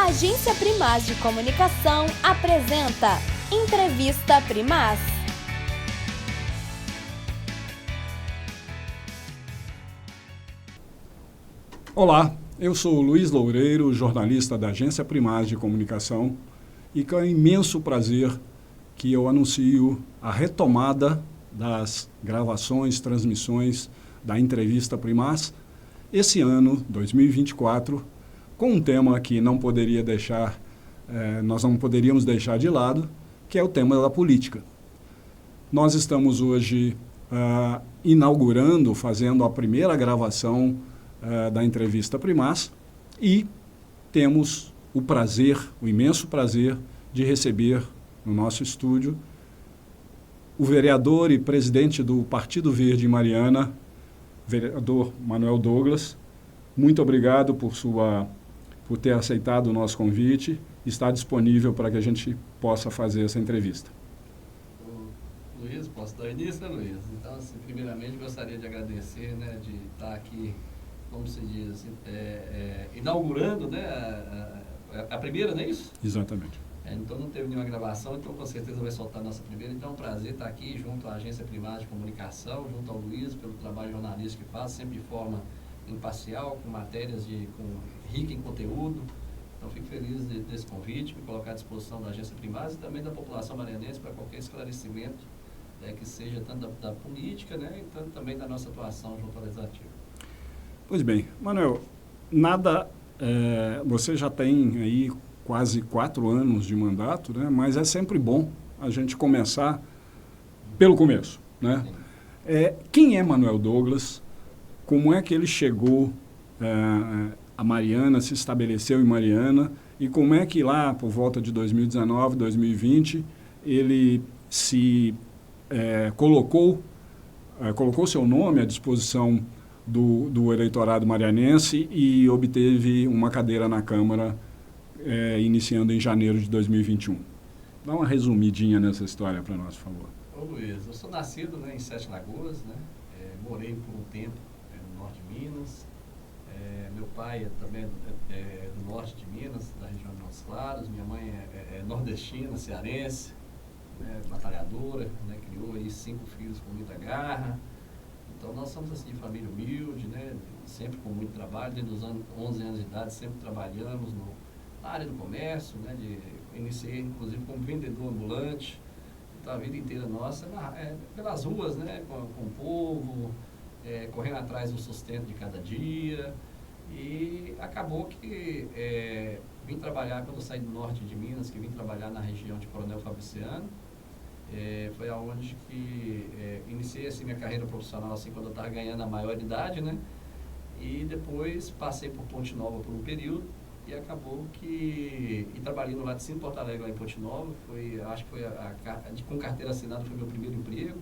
Agência Primaz de Comunicação apresenta Entrevista Primaz. Olá, eu sou o Luiz Loureiro, jornalista da Agência Primaz de Comunicação, e com imenso prazer que eu anuncio a retomada das gravações, transmissões da Entrevista Primaz esse ano, 2024, com um tema que nós não poderíamos deixar de lado, que é o tema da política. Nós estamos hoje inaugurando, fazendo a primeira gravação da Entrevista Primaz e temos o imenso prazer de receber no nosso estúdio o vereador e presidente do Partido Verde em Mariana, vereador Manuel Douglas. Muito obrigado por ter aceitado o nosso convite e estar disponível para que a gente possa fazer essa entrevista. Luiz, posso dar início, né, Luiz? Então, assim, primeiramente, gostaria de agradecer, né, de estar aqui, como se diz, assim, inaugurando, né, a primeira, não é isso? Exatamente. Então, não teve nenhuma gravação, então com certeza vai soltar a nossa primeira. Então, é um prazer estar aqui junto à Agência Primaz de Comunicação, junto ao Luiz, pelo trabalho jornalístico que faz, sempre de forma imparcial, com matérias rica em conteúdo. Então, fico feliz desse convite, me colocar à disposição da Agência Primaz e também da população marianense para qualquer esclarecimento, que seja tanto da política, né, e tanto também da nossa atuação junto ao Legislativo. Pois bem, Manuel, você já tem aí quase 4 anos de mandato, né, mas é sempre bom a gente começar pelo começo, né? Quem é Manuel Douglas? Como é que ele chegou a Mariana, se estabeleceu em Mariana, e como é que lá, por volta de 2019, 2020, ele se colocou seu nome à disposição do eleitorado marianense e obteve uma cadeira na Câmara, iniciando em janeiro de 2021. Dá uma resumidinha nessa história para nós, por favor. Ô Luiz, eu sou nascido, né, em Sete Lagoas, né, morei por um tempo no norte de Minas. Meu pai também é do norte de Minas, da região de Montes Claros. Minha mãe é nordestina, cearense, né, batalhadora, né, criou aí 5 filhos com muita garra. Então nós somos assim de família humilde, né, sempre com muito trabalho. Desde os 11 anos de idade sempre trabalhamos na área do comércio, né, iniciei inclusive como vendedor ambulante. Então a vida inteira nossa pelas ruas, né, com o povo, correndo atrás do sustento de cada dia. E acabou que vim trabalhar, quando eu saí do norte de Minas, que vim trabalhar na região de Coronel Fabriciano. Foi aonde que iniciei assim, minha carreira profissional, assim, quando eu estava ganhando a maioridade, né? E depois passei por Ponte Nova por um período e acabou que... E trabalhei no Laticínio Porto Alegre, lá em Ponte Nova. Acho que foi com carteira assinada, foi meu primeiro emprego.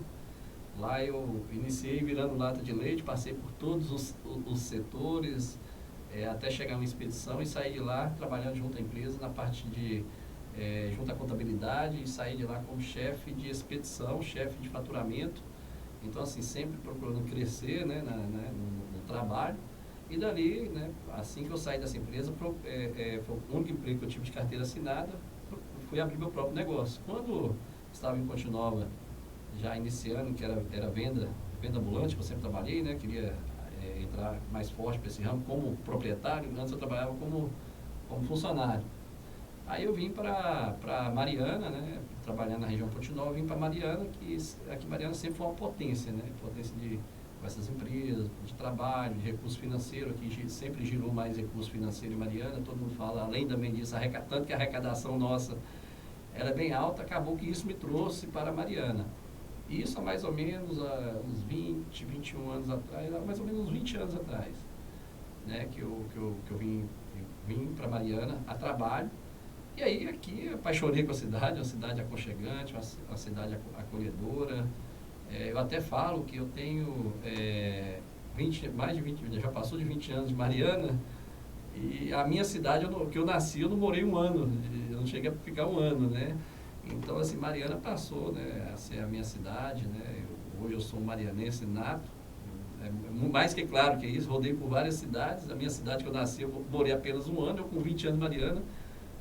Lá eu iniciei virando lata de leite, passei por todos os setores, até chegar uma expedição e saí de lá trabalhando junto à empresa na parte de... junto à contabilidade, e saí de lá como chefe de expedição, chefe de faturamento. Então, assim, sempre procurando crescer, né, no trabalho. E dali, né, assim que eu saí dessa empresa, foi o único emprego que eu tive de carteira assinada, fui abrir meu próprio negócio. Quando estava em Ponte Nova, já iniciando, que era venda ambulante, que eu sempre trabalhei, né, queria entrar mais forte para esse ramo como proprietário. Antes eu trabalhava como funcionário. Aí eu vim para Mariana, né, trabalhando na região Ponte Nova, vim para Mariana, que aqui Mariana sempre foi uma potência, né, com essas empresas, de trabalho, de recurso financeiro. Aqui sempre girou mais recurso financeiro em Mariana. Todo mundo fala, além também disso, tanto que a arrecadação nossa era bem alta. Acabou que isso me trouxe para Mariana. E isso há mais ou menos uns 20, 21 anos atrás, mais ou menos uns 20 anos atrás, né, que eu vim para Mariana a trabalho. E aí aqui apaixonei com a cidade, uma cidade aconchegante, uma cidade acolhedora. Eu até falo que eu tenho mais de 20, já passou de 20 anos de Mariana, e a minha cidade, que eu nasci, eu não morei um ano, eu não cheguei a ficar um ano, né? Então, assim, Mariana passou, né, a ser a minha cidade, né? Hoje eu sou um marianense nato, mais que claro que é isso, rodei por várias cidades. A minha cidade que eu nasci, eu morei apenas um ano, eu com 20 anos em Mariana,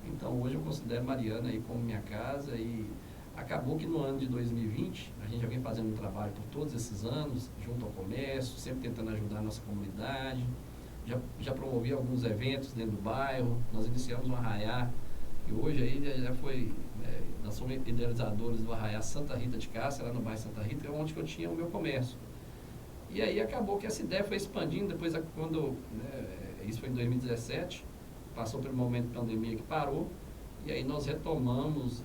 Então, hoje eu considero Mariana aí como minha casa e acabou que no ano de 2020, a gente já vem fazendo um trabalho por todos esses anos, junto ao comércio, sempre tentando ajudar a nossa comunidade. Já promovi alguns eventos dentro do bairro, nós iniciamos um arraiá, que hoje aí já foi, nós somos idealizadores do arraiá Santa Rita de Cássia, lá no bairro Santa Rita, onde eu tinha o meu comércio. E aí acabou que essa ideia foi expandindo, depois quando, isso foi em 2017, passou pelo momento de pandemia que parou, e aí nós retomamos,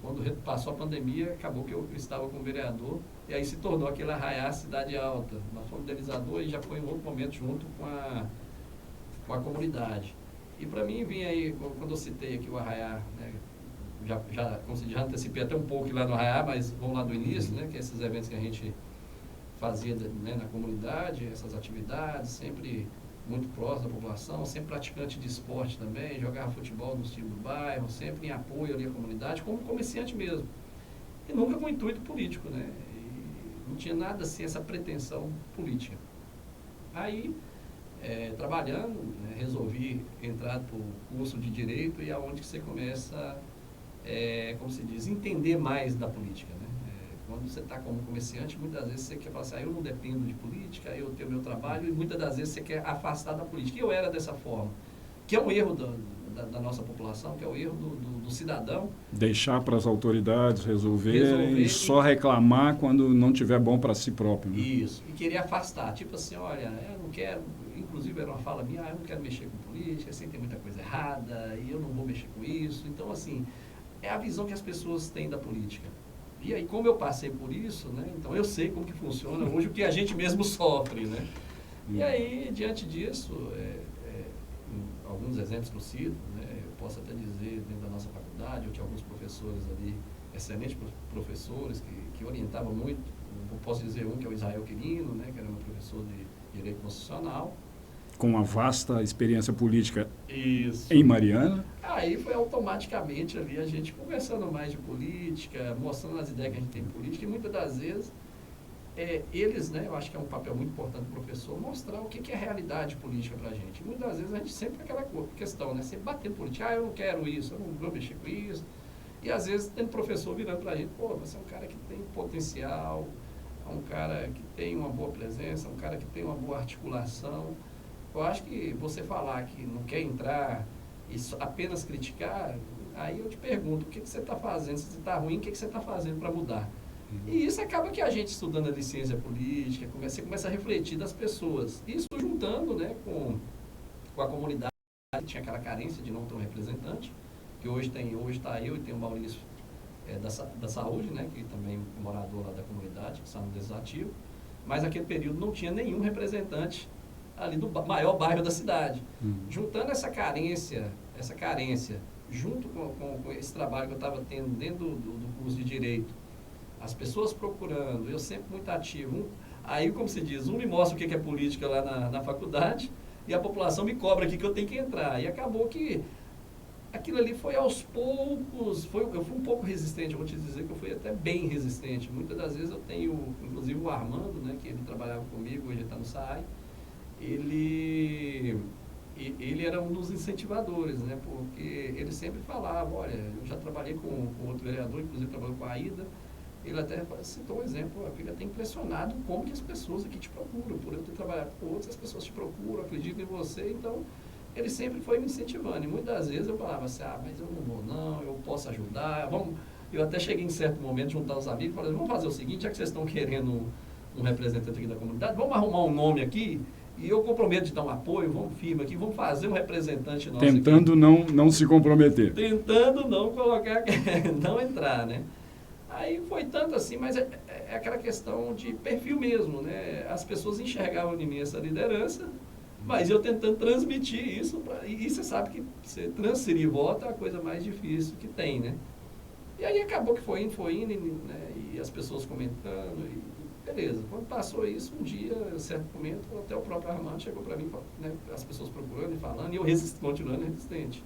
quando passou a pandemia, acabou que eu estava com o vereador, e aí se tornou aquele arraiá Cidade Alta. Nós fomos idealizador e já foi em outro momento junto com a comunidade. E para mim, vinha aí, quando eu citei aqui o arraiá, já antecipei até um pouco lá no arraiá, mas vamos lá do início, que é esses eventos que a gente fazia na comunidade, essas atividades, sempre muito próximo da população, sempre praticante de esporte também, jogava futebol nos times do bairro, sempre em apoio ali à comunidade, como comerciante mesmo. E nunca com intuito político, E não tinha nada assim, essa pretensão política. Aí, trabalhando, resolvi entrar para o curso de Direito e aonde que você começa, como se diz, entender mais da política, Quando você está como comerciante, muitas vezes você quer falar assim, eu não dependo de política, eu tenho meu trabalho, e muitas das vezes você quer afastar da política. E eu era dessa forma, que é um erro da nossa população, que é o erro do cidadão. Deixar para as autoridades resolver e só reclamar quando não tiver bom para si próprio. Isso, e querer afastar. Tipo assim, olha, eu não quero, inclusive era uma fala minha, eu não quero mexer com política, assim, tem muita coisa errada, e eu não vou mexer com isso. Então, assim, é a visão que as pessoas têm da política. E aí, como eu passei por isso, então eu sei como que funciona hoje o que a gente mesmo sofre, E aí, diante disso, alguns exemplos que eu cito, eu posso até dizer, dentro da nossa faculdade, eu tinha alguns professores ali, excelentes professores, que orientavam muito. Eu posso dizer um que é o Israel Quirino, que era meu professor de Direito Constitucional. Com uma vasta experiência política Isso. Em Mariana. Aí foi automaticamente ali a gente conversando mais de política, mostrando as ideias que a gente tem de política, e muitas das vezes eles, eu acho que é um papel muito importante do professor, mostrar o que é realidade política para a gente. E muitas das vezes a gente sempre aquela questão, sempre batendo política, eu não quero isso, eu não vou mexer com isso. E às vezes tem um professor virando para a gente, você é um cara que tem potencial, é um cara que tem uma boa presença, é um cara que tem uma boa articulação. Eu acho que você falar que não quer entrar e apenas criticar, aí eu te pergunto, o que você está fazendo? Se você está ruim, o que você está fazendo para mudar? E isso acaba que a gente, estudando a ciência política, você começa a refletir das pessoas. Isso juntando com a comunidade, que tinha aquela carência de não ter um representante, que hoje está eu e tem o Maurício da Saúde, que também é morador lá da comunidade, que está no Legislativo, mas naquele período não tinha nenhum representante ali do maior bairro da cidade. Juntando essa carência, junto com esse trabalho que eu estava tendo dentro do curso de Direito, as pessoas procurando, eu sempre muito ativo. Aí, como se diz, me mostra o que é política lá na faculdade, e a população me cobra aqui que eu tenho que entrar. E acabou que aquilo ali foi aos poucos, eu fui um pouco resistente, eu vou te dizer que eu fui até bem resistente. Muitas das vezes eu tenho, inclusive o Armando, que ele trabalhava comigo, hoje ele está no SAI, ele era um dos incentivadores, porque ele sempre falava, olha, eu já trabalhei com outro vereador, inclusive trabalhou com a Aida, ele até citou um exemplo, eu fico até impressionado como que as pessoas aqui te procuram, por eu ter trabalhado com outros, as pessoas te procuram, acreditam em você, então ele sempre foi me incentivando, e muitas das vezes eu falava assim, mas eu não vou não, eu posso ajudar, eu até cheguei em certo momento, juntar os amigos, falei, vamos fazer o seguinte, já que vocês estão querendo um representante aqui da comunidade, vamos arrumar um nome aqui, e eu comprometo de dar um apoio, vamos firme aqui, vamos fazer um representante nosso tentando aqui. não se comprometer. Tentando não colocar, não entrar, Aí foi tanto assim, mas é aquela questão de perfil mesmo, As pessoas enxergavam em mim essa liderança, mas eu tentando transmitir isso, e você sabe que você transferir voto é a coisa mais difícil que tem, E aí acabou que foi indo, e as pessoas comentando, e beleza. Quando passou isso, um dia, em certo momento, até o próprio Armando chegou para mim, as pessoas procurando e falando, e eu continuando resistente.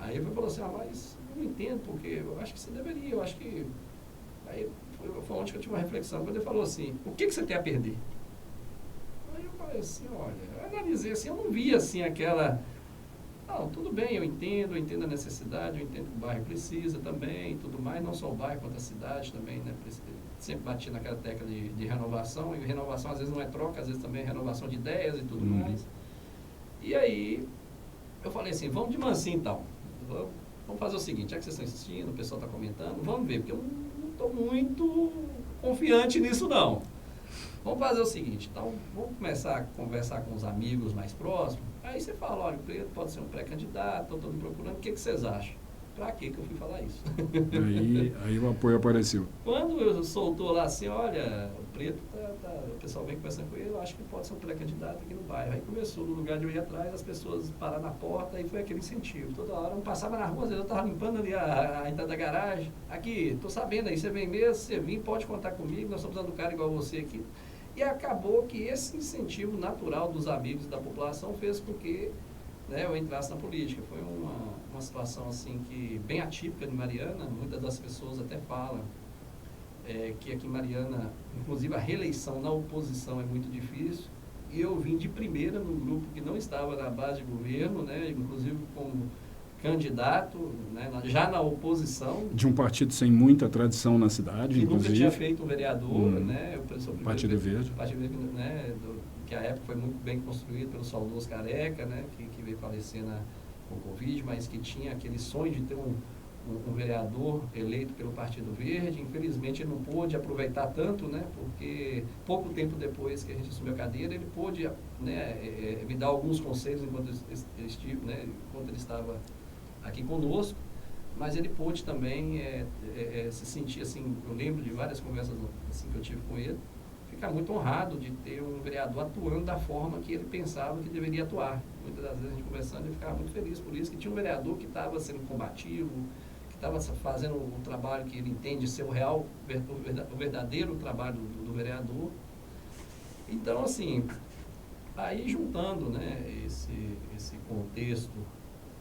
Aí ele falou assim, mas eu não entendo, porque eu acho que você deveria, eu acho que... Aí foi onde que eu tive uma reflexão, quando ele falou assim, o que você tem a perder? Aí eu falei assim, olha, eu analisei assim, eu não vi assim Não, tudo bem, eu entendo a necessidade, eu entendo que o bairro precisa também e tudo mais, não só o bairro, quanto a cidade também, né? Sempre bati naquela tecla de renovação, e renovação às vezes não é troca, às vezes também é renovação de ideias e tudo mais. E aí, eu falei assim, vamos de mansinho então, vamos fazer o seguinte, já que vocês estão insistindo, o pessoal está comentando, vamos ver, porque eu não estou muito confiante nisso não. Vamos fazer o seguinte, então vamos começar a conversar com os amigos mais próximos, aí você fala, olha, o Preto pode ser um pré-candidato, estou todo procurando, o que vocês acham? Pra que eu fui falar isso? Aí o apoio apareceu. Quando eu soltou lá assim, olha, o Preto, o pessoal vem conversando com ele, eu acho que pode ser um pré-candidato aqui no bairro. Aí começou, no lugar de eu ir atrás, as pessoas pararam na porta, e foi aquele incentivo. Toda hora eu passava na rua, às vezes eu estava limpando ali a entrada da garagem. Aqui, tô sabendo aí, você vem mesmo, você vem, pode contar comigo, nós estamos usando um cara igual você aqui. E acabou que esse incentivo natural dos amigos e da população fez com que, né, eu entrasse na política. Foi uma situação assim que bem atípica de Mariana. Muitas das pessoas até falam que aqui em Mariana, inclusive a reeleição na oposição é muito difícil. E eu vim de primeira num grupo que não estava na base de governo, né, inclusive como candidato, né, já na oposição. De um partido sem muita tradição na cidade, que inclusive. Nunca tinha feito um vereador, né? Partido Verde. Partido Verde, né, que a época foi muito bem construído pelo saudoso Careca, né, que veio falecer com o Covid, mas que tinha aquele sonho de ter um vereador eleito pelo Partido Verde. Infelizmente ele não pôde aproveitar tanto, né, porque pouco tempo depois que a gente assumiu a cadeira, ele pôde, né, me dar alguns conselhos enquanto ele estava aqui conosco, mas ele pôde também se sentir assim. Eu lembro de várias conversas assim, que eu tive com ele, ficar muito honrado de ter um vereador atuando da forma que ele pensava que deveria atuar. Muitas das vezes a gente conversando, ele ficava muito feliz por isso, que tinha um vereador que estava sendo combativo, que estava fazendo o trabalho que ele entende ser o verdadeiro trabalho do vereador. Então, assim, aí juntando, né, esse contexto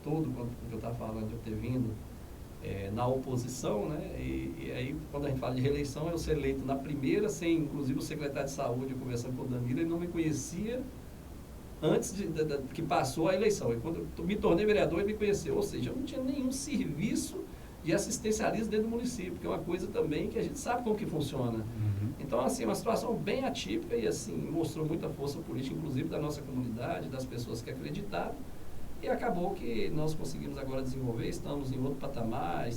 todo, quando eu estava falando de eu ter vindo na oposição, né, e aí quando a gente fala de reeleição, eu ser eleito na primeira, sem inclusive o secretário de saúde, eu conversando com o Danilo, ele não me conhecia antes que passou a eleição. E quando eu me tornei vereador, ele me conheceu, ou seja, eu não tinha nenhum serviço de assistencialismo dentro do município, que é uma coisa também que a gente sabe como que funciona. Então, assim, uma situação bem atípica e, assim, mostrou muita força política, inclusive da nossa comunidade, das pessoas que acreditaram. E acabou que nós conseguimos agora desenvolver, estamos em outro patamar,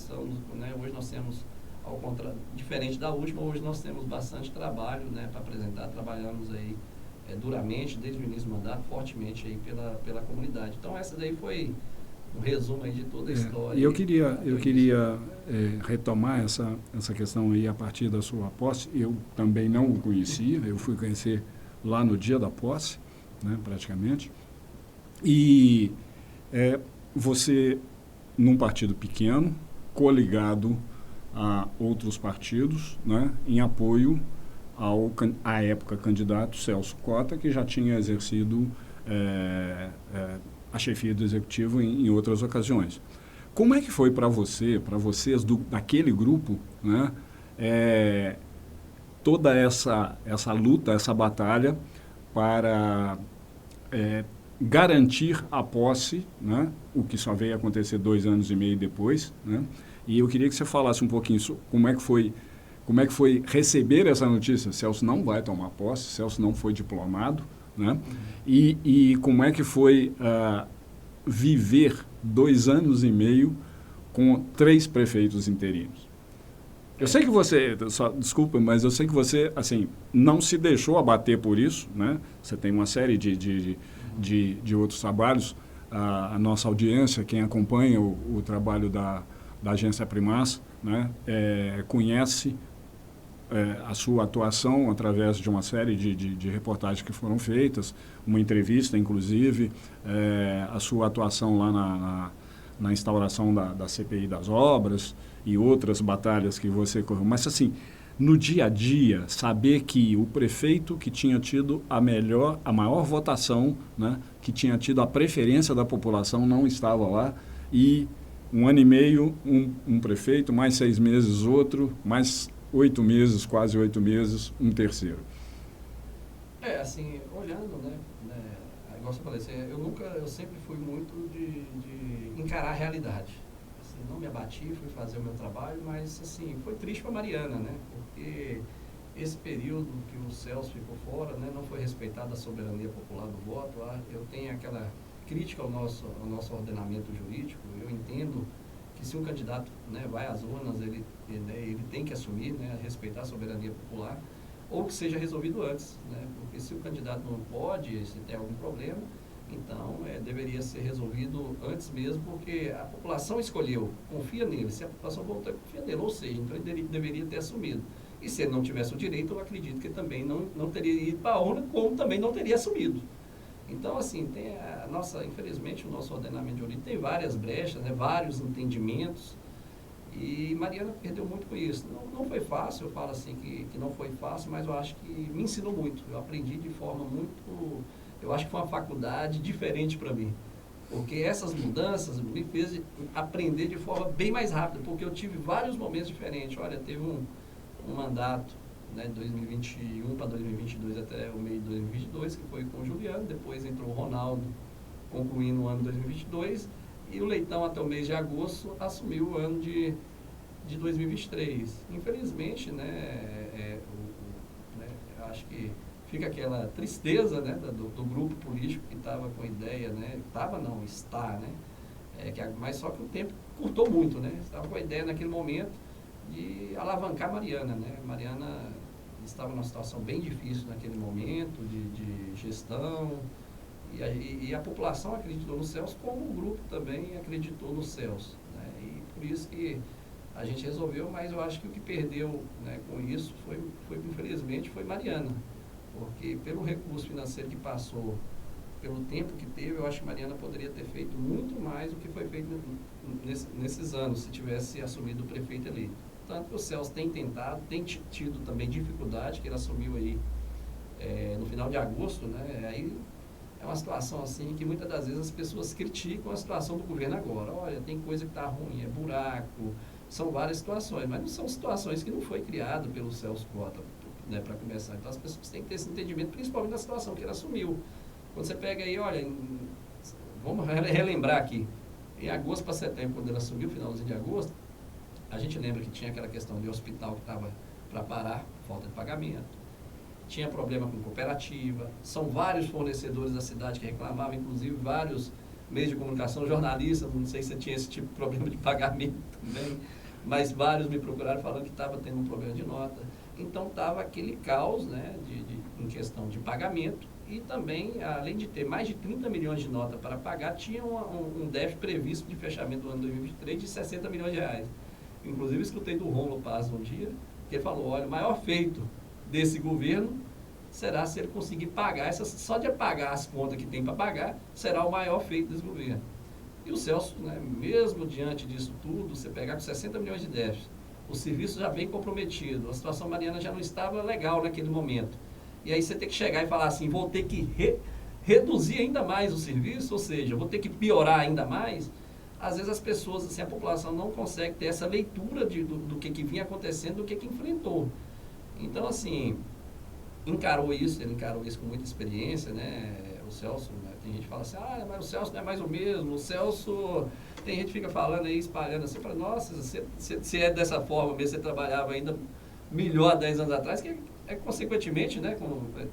né, hoje nós temos, ao contrário, diferente da última, hoje nós temos bastante trabalho, né, para apresentar, trabalhamos aí duramente, desde o início do mandato, fortemente aí pela comunidade. Então essa daí foi um resumo aí de toda a história. E eu queria retomar essa questão aí a partir da sua posse. Eu também não o conhecia, eu fui conhecer lá no dia da posse, né, praticamente. E você, num partido pequeno, coligado a outros partidos, né, em apoio ao, à época, candidato Celso Cota, que já tinha exercido a chefia do executivo em outras ocasiões. Como é que foi para vocês, daquele grupo, né, toda essa luta, essa batalha para garantir a posse, né, o que só veio acontecer 2 anos e meio depois, né? E eu queria que você falasse um pouquinho sobre como é que foi receber essa notícia. Celso não vai tomar posse, Celso não foi diplomado, né? E como é que foi viver 2 anos e meio com 3 prefeitos interinos. Eu sei que você, desculpa, mas eu sei que você, assim, não se deixou abater por isso, né? Você tem uma série de outros trabalhos. A nossa audiência, quem acompanha o trabalho da agência Primaz, né, conhece a sua atuação através de uma série de reportagens que foram feitas, uma entrevista, inclusive, a sua atuação lá na instauração da CPI das obras e outras batalhas que você correu. Mas, assim, no dia a dia, saber que o prefeito que tinha tido a maior votação, né, que tinha tido a preferência da população, não estava lá, e 1 ano e meio, um prefeito, mais 6 meses outro, mais 8 meses, quase 8 meses, um terceiro. Assim, olhando, né, igual igual você falou, assim, eu sempre fui muito de encarar a realidade. Assim, não me abati, fui fazer o meu trabalho, mas assim, foi triste para Mariana, né? Porque esse período que o Celso ficou fora, né, não foi respeitada a soberania popular do voto. Eu tenho aquela crítica ao nosso ordenamento jurídico. Eu entendo que se um candidato, né, vai às urnas, ele tem que assumir, né, respeitar a soberania popular, ou que seja resolvido antes, né, porque se o candidato não pode, se tem algum problema, então deveria ser resolvido antes mesmo, porque a população escolheu, confia nele, se a população voltou, confia nele, ou seja, então ele deveria ter assumido. E se ele não tivesse o direito, eu acredito que também não teria ido para a urna, como também não teria assumido. Então, assim, infelizmente, o nosso ordenamento jurídico tem várias brechas, né, vários entendimentos, e Mariana perdeu muito com isso. Não foi fácil, eu falo assim que não foi fácil, mas eu acho que me ensinou muito. Eu aprendi de forma muito... Eu acho que foi uma faculdade diferente para mim, porque essas mudanças me fez aprender de forma bem mais rápida, porque eu tive vários momentos diferentes. Olha, teve um mandato, né, de 2021 para 2022 até o meio de 2022, que foi com o Juliano, depois entrou o Ronaldo, concluindo o ano de 2022, e o Leitão até o mês de agosto assumiu o ano de 2023. Infelizmente, né, eu acho que fica aquela tristeza, né, do grupo político que estava com a ideia, né, está, né, mas só que o tempo curtou muito, né, estava com a ideia naquele momento de alavancar Mariana, né, Mariana estava numa situação bem difícil naquele momento de gestão, e a população acreditou no Celso, como o grupo também acreditou no Celso, né, e por isso que a gente resolveu, mas eu acho que o que perdeu, né, com isso infelizmente, foi Mariana, porque pelo recurso financeiro que passou, pelo tempo que teve, eu acho que Mariana poderia ter feito muito mais do que foi feito nesses anos, se tivesse assumido o prefeito eleito. Tanto que o Celso tem tentado, tem tido também dificuldade, que ele assumiu aí no final de agosto, né? Aí é uma situação assim que muitas das vezes as pessoas criticam a situação do governo agora. Olha, tem coisa que está ruim, é buraco, são várias situações, mas não são situações que não foi criado pelo Celso Cota, né, para começar. Então as pessoas têm que ter esse entendimento, principalmente na situação que ele assumiu. Quando você pega aí, olha, vamos relembrar aqui, em agosto para setembro, quando ele assumiu, finalzinho de agosto, a gente lembra que tinha aquela questão de hospital que estava para parar, falta de pagamento, tinha problema com cooperativa, são vários fornecedores da cidade que reclamavam, inclusive vários meios de comunicação, jornalistas, não sei se você tinha esse tipo de problema de pagamento também, mas vários me procuraram falando que estava tendo um problema de nota. Então estava aquele caos, né, em questão de pagamento, e também, além de ter mais de 30 milhões de nota para pagar, tinha um déficit previsto de fechamento do ano 2023 de 60 milhões de reais. Inclusive, escutei do Rômulo Paz um dia, que ele falou, olha, o maior feito desse governo será se ele conseguir pagar, só de pagar as contas que tem para pagar, será o maior feito desse governo. E o Celso, né, mesmo diante disso tudo, você pegar com 60 milhões de déficit, o serviço já vem comprometido, a situação mariana já não estava legal naquele momento. E aí você tem que chegar e falar assim, vou ter que reduzir ainda mais o serviço, ou seja, vou ter que piorar ainda mais. Às vezes as pessoas, assim, a população não consegue ter essa leitura do que vinha acontecendo, do que enfrentou. Então, assim, ele encarou isso com muita experiência, né? O Celso, né? Tem gente que fala assim, mas o Celso não é mais o mesmo, o Celso, tem gente que fica falando aí, espalhando assim, para nossa, se é dessa forma mesmo, você trabalhava ainda melhor 10 anos atrás, que consequentemente, né,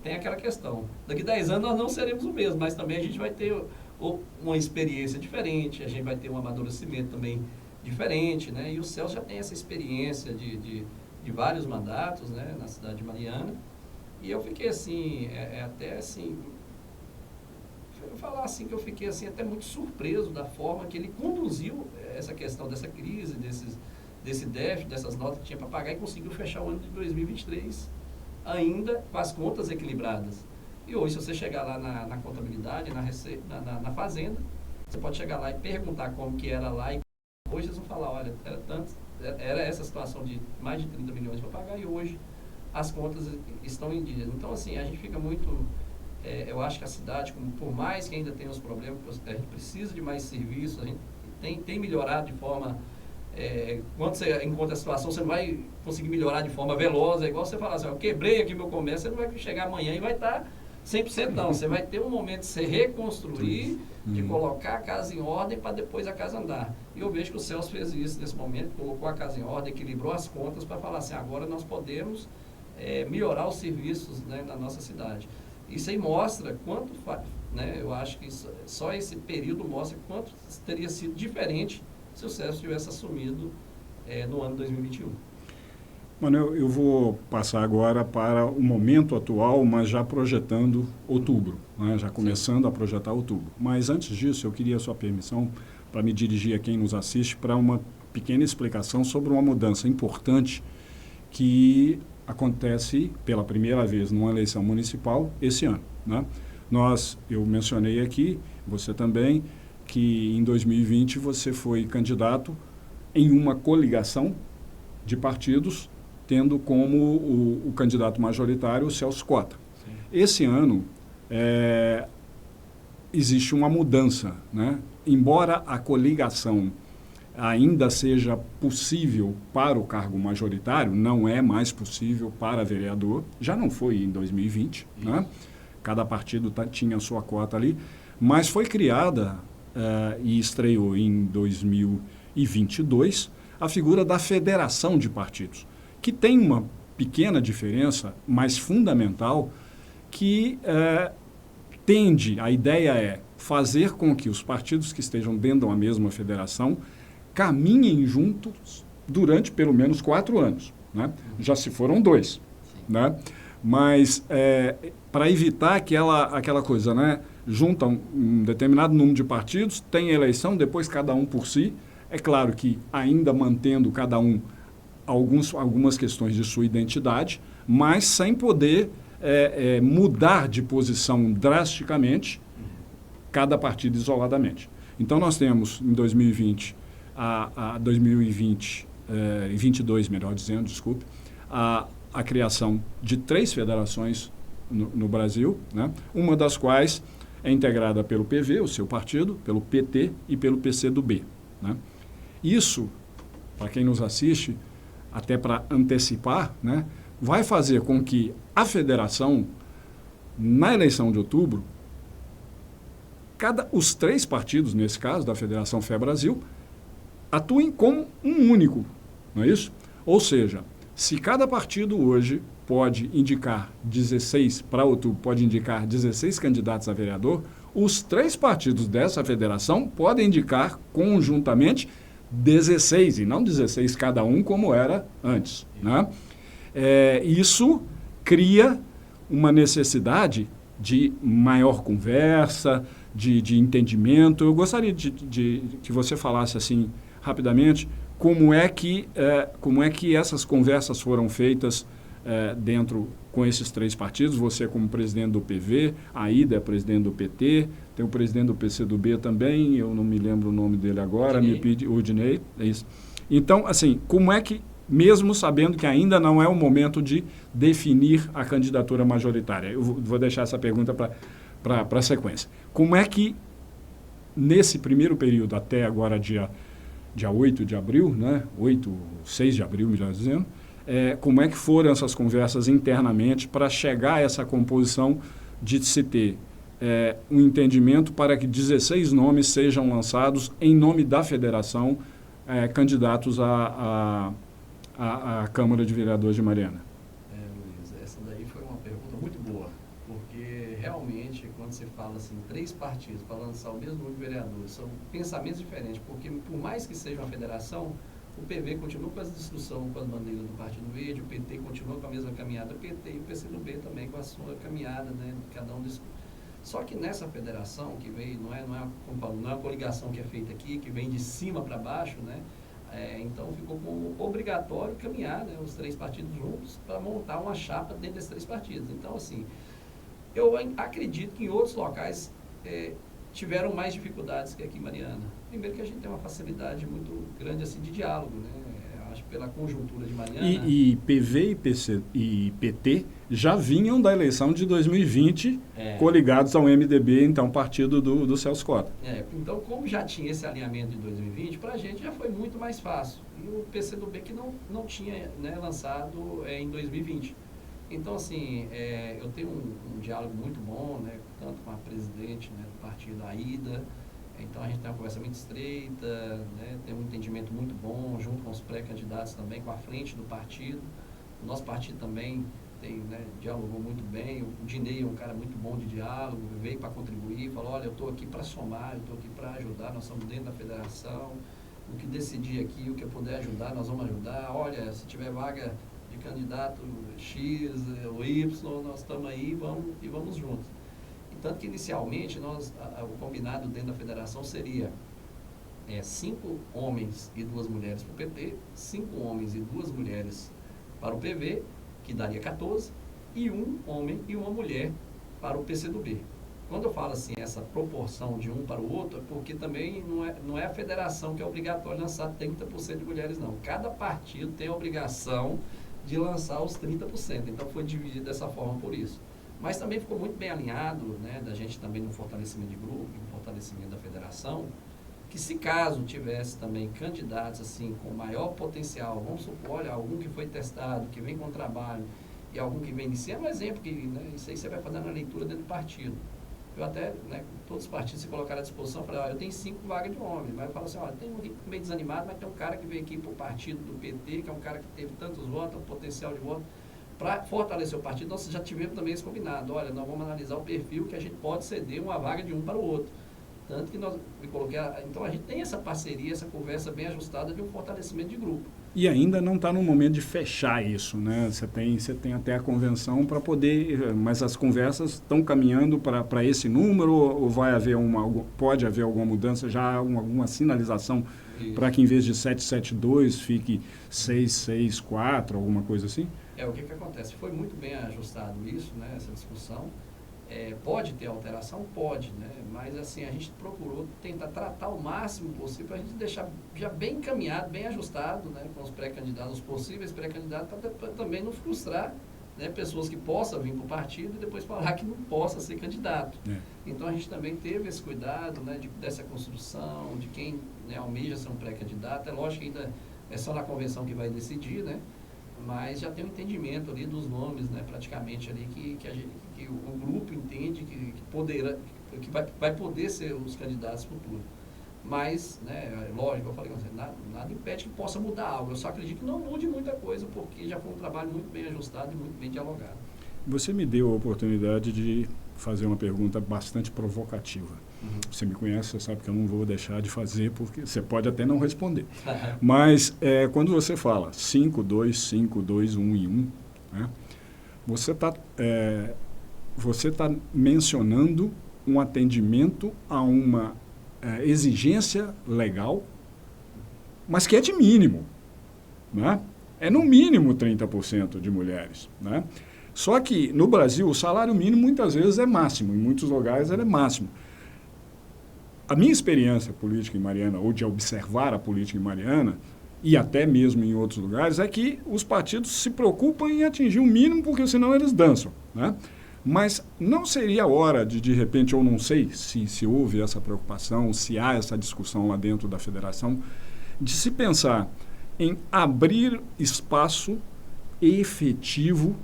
tem aquela questão, daqui 10 anos nós não seremos o mesmo, mas também a gente vai ter uma experiência diferente, a gente vai ter um amadurecimento também diferente, né, e o Celso já tem essa experiência de vários mandatos, né, na cidade de Mariana, e eu fiquei assim, até assim, eu falar assim que eu fiquei assim até muito surpreso da forma que ele conduziu essa questão dessa crise, desse déficit, dessas notas que tinha para pagar, e conseguiu fechar o ano de 2023 ainda com as contas equilibradas. E hoje, se você chegar lá na contabilidade, na fazenda, você pode chegar lá e perguntar como que era lá, e hoje eles vão falar, olha, era essa situação de mais de 30 milhões para pagar, e hoje as contas estão em dia. Então, assim, a gente fica muito... eu acho que a cidade, por mais que ainda tenha os problemas, a gente precisa de mais serviços, a gente tem melhorado de forma... quando você encontra a situação, você não vai conseguir melhorar de forma veloz, é igual você falar assim, eu quebrei aqui meu comércio, você não vai chegar amanhã e vai estar 100% não, você vai ter um momento de se reconstruir, de colocar a casa em ordem para depois a casa andar. E eu vejo que o Celso fez isso nesse momento, colocou a casa em ordem, equilibrou as contas para falar assim, agora nós podemos melhorar os serviços, né, na nossa cidade. Isso aí mostra quanto, né, eu acho que só esse período mostra quanto teria sido diferente se o Celso tivesse assumido no ano 2021. Mano, eu vou passar agora para o momento atual, mas já projetando outubro, né? Já começando a projetar outubro. Mas antes disso, eu queria a sua permissão para me dirigir a quem nos assiste para uma pequena explicação sobre uma mudança importante que acontece pela primeira vez numa eleição municipal esse ano, né? Eu mencionei aqui, você também, que em 2020 você foi candidato em uma coligação de partidos, tendo como o candidato majoritário o Celso Cota. Sim. Esse ano, existe uma mudança, né? Embora a coligação ainda seja possível para o cargo majoritário, não é mais possível para vereador, já não foi em 2020, né? Cada partido tinha a sua cota ali, mas foi criada e estreou em 2022 a figura da federação de partidos, que tem uma pequena diferença, mas fundamental, que a ideia é fazer com que os partidos que estejam dentro de uma mesma federação caminhem juntos durante pelo menos 4 anos, né? Já se foram 2, né? Mas para evitar aquela coisa, né? Juntam um determinado número de partidos, tem eleição, depois cada um por si. É claro que ainda mantendo cada um algumas questões de sua identidade, mas sem poder mudar de posição drasticamente cada partido isoladamente. Então, nós temos em 2020, 2022, melhor dizendo, desculpe, a criação de 3 federações no Brasil, né? Uma das quais é integrada pelo PV, o seu partido, pelo PT e pelo PCdoB, né? Isso, para quem nos assiste, até para antecipar, né, vai fazer com que a federação, na eleição de outubro, os 3 partidos, nesse caso, da Federação Fé Brasil, atuem como um único, não é isso? Ou seja, se cada partido hoje pode indicar 16, para outubro, pode indicar 16 candidatos a vereador, os 3 partidos dessa federação podem indicar conjuntamente 16, e não 16 cada um, como era antes, né? Isso cria uma necessidade de maior conversa, de entendimento. Eu gostaria de que você falasse assim, rapidamente, como é que essas conversas foram feitas dentro com esses 3 partidos, você como presidente do PV, a Ida é presidente do PT, tem o presidente do PCdoB também, eu não me lembro o nome dele agora, me pede o Dinei, é isso. Então, assim, como é que, mesmo sabendo que ainda não é o momento de definir a candidatura majoritária, eu vou deixar essa pergunta para a sequência. Como é que, nesse primeiro período, até agora dia 8 de abril, né, 6 de abril, melhor dizendo, como é que foram essas conversas internamente para chegar a essa composição de se ter um entendimento para que 16 nomes sejam lançados em nome da federação, candidatos à Câmara de Vereadores de Mariana? Luiz, essa daí foi uma pergunta muito boa, porque realmente quando se fala assim, 3 partidos para lançar o mesmo número de vereadores, são pensamentos diferentes, porque por mais que seja uma federação, o PV continua com as discussões com as bandeiras do Partido Verde, o PT continua com a mesma caminhada do PT e o PCdoB também com a sua caminhada, né? Cada um Só que nessa federação que veio, não é uma coligação que é feita aqui, que vem de cima para baixo, né? Então ficou como obrigatório caminhar, né, os 3 partidos juntos para montar uma chapa dentro desses 3 partidos. Então, assim, eu acredito que em outros locais tiveram mais dificuldades que aqui em Mariana. Primeiro que a gente tem uma facilidade muito grande assim, de diálogo, né? Acho pela conjuntura de Mariana. E PV e PT já vinham da eleição de 2020 coligados ao MDB, então partido do Celso Cota. Então, como já tinha esse alinhamento de 2020, para a gente já foi muito mais fácil. E o PCdoB que não tinha, né, lançado em 2020. Então, assim, eu tenho um diálogo muito bom, né, tanto com a presidente, né, do partido, a Ida. Então, a gente tem uma conversa muito estreita, né, tem um entendimento muito bom, junto com os pré-candidatos também, com a frente do partido. O nosso partido também né, dialogou muito bem. O Dinei é um cara muito bom de diálogo, veio para contribuir, falou, olha, eu estou aqui para somar, eu estou aqui para ajudar, nós estamos dentro da federação, o que decidir aqui, o que eu puder ajudar, nós vamos ajudar. Olha, se tiver vaga de candidato X ou Y, nós estamos aí vamos juntos. Tanto que, inicialmente, o combinado dentro da federação seria 5 homens e 2 mulheres para o PT, 5 homens e 2 mulheres para o PV, que daria 14, e 1 homem e 1 mulher para o PCdoB. Quando eu falo assim, essa proporção de um para o outro, é porque também não é a federação que é obrigatória lançar 30% de mulheres, não. Cada partido tem a obrigação de lançar os 30%. Então, foi dividido dessa forma por isso. Mas também ficou muito bem alinhado, né, da gente também no fortalecimento de grupo, no fortalecimento da federação, que se caso tivesse também candidatos assim com maior potencial, vamos supor, olha, algum que foi testado, que vem com trabalho, e algum que vem iniciando, um exemplo, que né, isso aí você vai fazendo a leitura dentro do partido. Eu até, né, todos os partidos se colocaram à disposição, falei, olha, eu tenho 5 vagas de homem, mas eu falo assim, olha, tem um meio desanimado, mas tem um cara que veio aqui para o partido do PT, que é um cara que teve tantos votos, um potencial de voto. Para fortalecer o partido, nós já tivemos também esse combinado. Olha, nós vamos analisar o perfil que a gente pode ceder uma vaga de um para o outro. Tanto que me coloquei... Então, a gente tem essa parceria, essa conversa bem ajustada de um fortalecimento de grupo. E ainda não está no momento de fechar isso, né? Você tem até a convenção para poder... Mas as conversas estão caminhando para esse número ou pode haver alguma mudança, já alguma sinalização para que em vez de 772 fique 664, alguma coisa assim? O que acontece? Foi muito bem ajustado isso, né, essa discussão. Pode ter alteração? Pode, né? Mas assim, a gente procurou tentar tratar o máximo possível para a gente deixar já bem encaminhado, bem ajustado, né, com os pré-candidatos, os possíveis pré-candidatos, para também não frustrar, né, pessoas que possam vir para o partido e depois falar que não possa ser candidato. Então a gente também teve esse cuidado, né, dessa construção, de quem, né, almeja ser um pré-candidato. É lógico que ainda é só na convenção que vai decidir, né? Mas já tem um entendimento ali dos nomes, né, praticamente ali, que o grupo entende que vai poder ser os candidatos futuros. Mas, né, lógico, eu falei, nada impede que possa mudar algo. Eu só acredito que não mude muita coisa, porque já foi um trabalho muito bem ajustado e muito bem dialogado. Você me deu a oportunidade de fazer uma pergunta bastante provocativa. Você me conhece, você sabe que eu não vou deixar de fazer, porque você pode até não responder. Mas quando você fala 5, 2, 5, 2, 1 e 1, né, você tá mencionando um atendimento a uma exigência legal, mas que é de mínimo. Né? É no mínimo 30% de mulheres. Né? Só que no Brasil o salário mínimo muitas vezes é máximo, em muitos lugares ele é máximo. A minha experiência política em Mariana, ou de observar a política em Mariana, e até mesmo em outros lugares, é que os partidos se preocupam em atingir o mínimo, porque senão eles dançam. Né? Mas não seria a hora de repente, eu não sei se houve essa preocupação, se há essa discussão lá dentro da federação, de se pensar em abrir espaço efetivo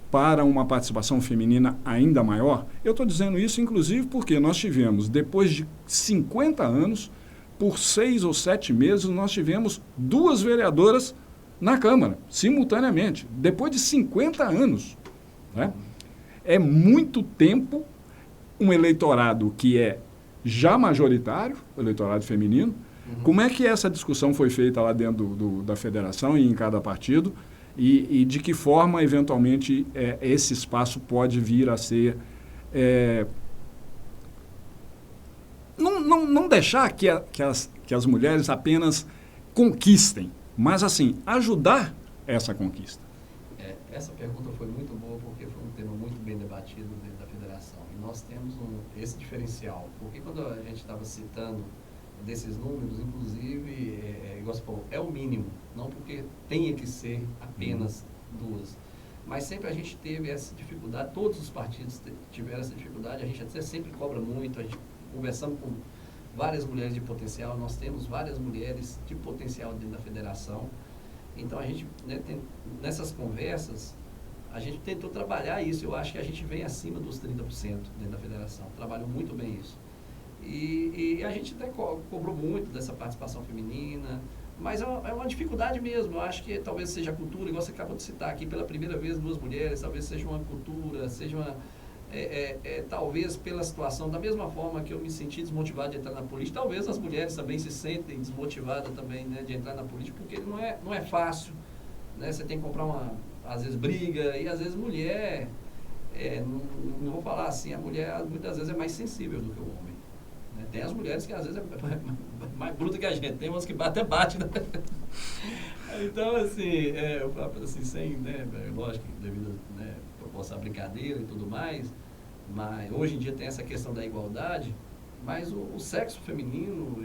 para uma participação feminina ainda maior. Eu estou dizendo isso, inclusive, porque nós tivemos, depois de 50 anos, por 6 ou 7 meses, nós tivemos 2 vereadoras na Câmara, simultaneamente, depois de 50 anos. Né? É muito tempo um eleitorado que é já majoritário, o eleitorado feminino. Como é que essa discussão foi feita lá dentro da federação e em cada partido? E de que forma, eventualmente, esse espaço pode vir a ser... Não deixar que as mulheres apenas conquistem, mas, assim, ajudar essa conquista. Essa pergunta foi muito boa, porque foi um tema muito bem debatido dentro da federação. E nós temos esse diferencial, porque quando a gente estava citando desses números, inclusive, igual você falou, é o mínimo, não porque tenha que ser apenas 2. Mas sempre a gente teve essa dificuldade, todos os partidos tiveram essa dificuldade, a gente até sempre cobra muito, a gente conversando com várias mulheres de potencial, nós temos várias mulheres de potencial dentro da federação. Então a gente, né, nessas conversas, a gente tentou trabalhar isso. Eu acho que a gente vem acima dos 30% dentro da federação. Trabalhou muito bem isso. E a gente até cobrou muito dessa participação feminina, mas é uma dificuldade mesmo. Eu acho que talvez seja a cultura, igual você acabou de citar aqui, pela primeira vez 2 mulheres, talvez seja uma cultura, seja uma... talvez pela situação, da mesma forma que eu me senti desmotivado de entrar na política, talvez as mulheres também se sentem desmotivadas também, né, de entrar na política, porque não é fácil, né? Você tem que comprar às vezes briga, e às vezes mulher, não vou falar assim, a mulher muitas vezes é mais sensível do que o homem, né? Tem as mulheres que às vezes é mais bruta que a gente, tem umas que até bate, né? Então, assim, eu falo assim, sem, né, lógico, devido, né, proposta à brincadeira e tudo mais, mas hoje em dia tem essa questão da igualdade, mas o sexo feminino,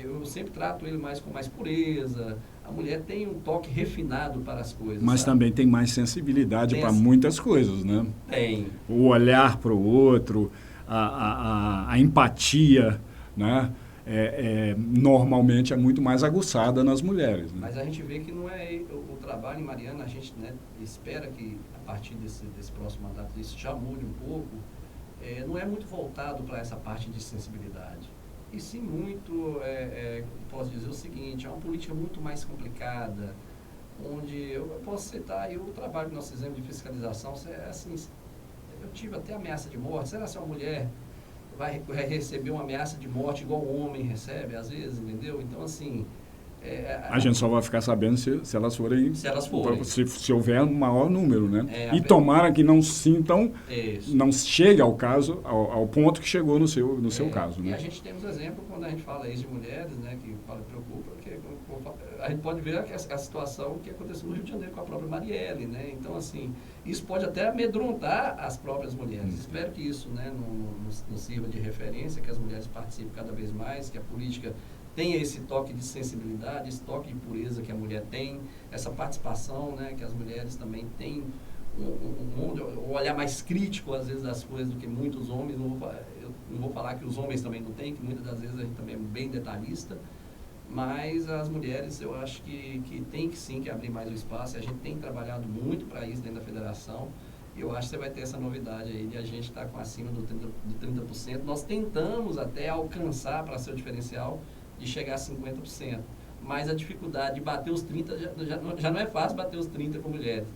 eu sempre trato ele mais com mais pureza. A mulher tem um toque refinado para as coisas. Mas sabe? também tem mais sensibilidade para muitas coisas, né? Tem. O olhar para o outro, a empatia, né? Normalmente é muito mais aguçada nas mulheres. Né? Mas a gente vê que não é o trabalho em Mariana, a gente, né, espera que a partir desse próximo mandato isso já mude um pouco, não é muito voltado para essa parte de sensibilidade. E sim muito, posso dizer o seguinte, é uma política muito mais complicada, onde eu posso citar aí o trabalho que nós fizemos de fiscalização, assim, eu tive até ameaça de morte. Será que uma mulher vai receber uma ameaça de morte igual o homem recebe, às vezes, entendeu? Então, assim... a gente só vai ficar sabendo se elas forem... Se elas forem. Se houver um maior número, né? E tomara que não sintam... Isso. Não chegue ao caso, ao ponto que chegou no seu caso, né? E a gente tem uns exemplos, quando a gente fala isso de mulheres, né, que preocupa, que a gente pode ver a situação que aconteceu no Rio de Janeiro com a própria Marielle, né? Então, assim, isso pode até amedrontar as próprias mulheres. Espero que isso, né, não sirva de referência, que as mulheres participem cada vez mais, que a política tenha esse toque de sensibilidade, esse toque de pureza que a mulher tem, essa participação, né, que as mulheres também têm um olhar mais crítico, às vezes, das coisas do que muitos homens. Eu não vou falar que os homens também não têm, que muitas das vezes a gente também é bem detalhista, mas as mulheres, eu acho que tem que sim que abrir mais o espaço, e a gente tem trabalhado muito para isso dentro da federação. Eu acho que você vai ter essa novidade aí de a gente estar com acima do 30%. Nós tentamos até alcançar, para ser o diferencial, de chegar a 50%. Mas a dificuldade de bater os 30%, já não é fácil bater os 30% com mulheres.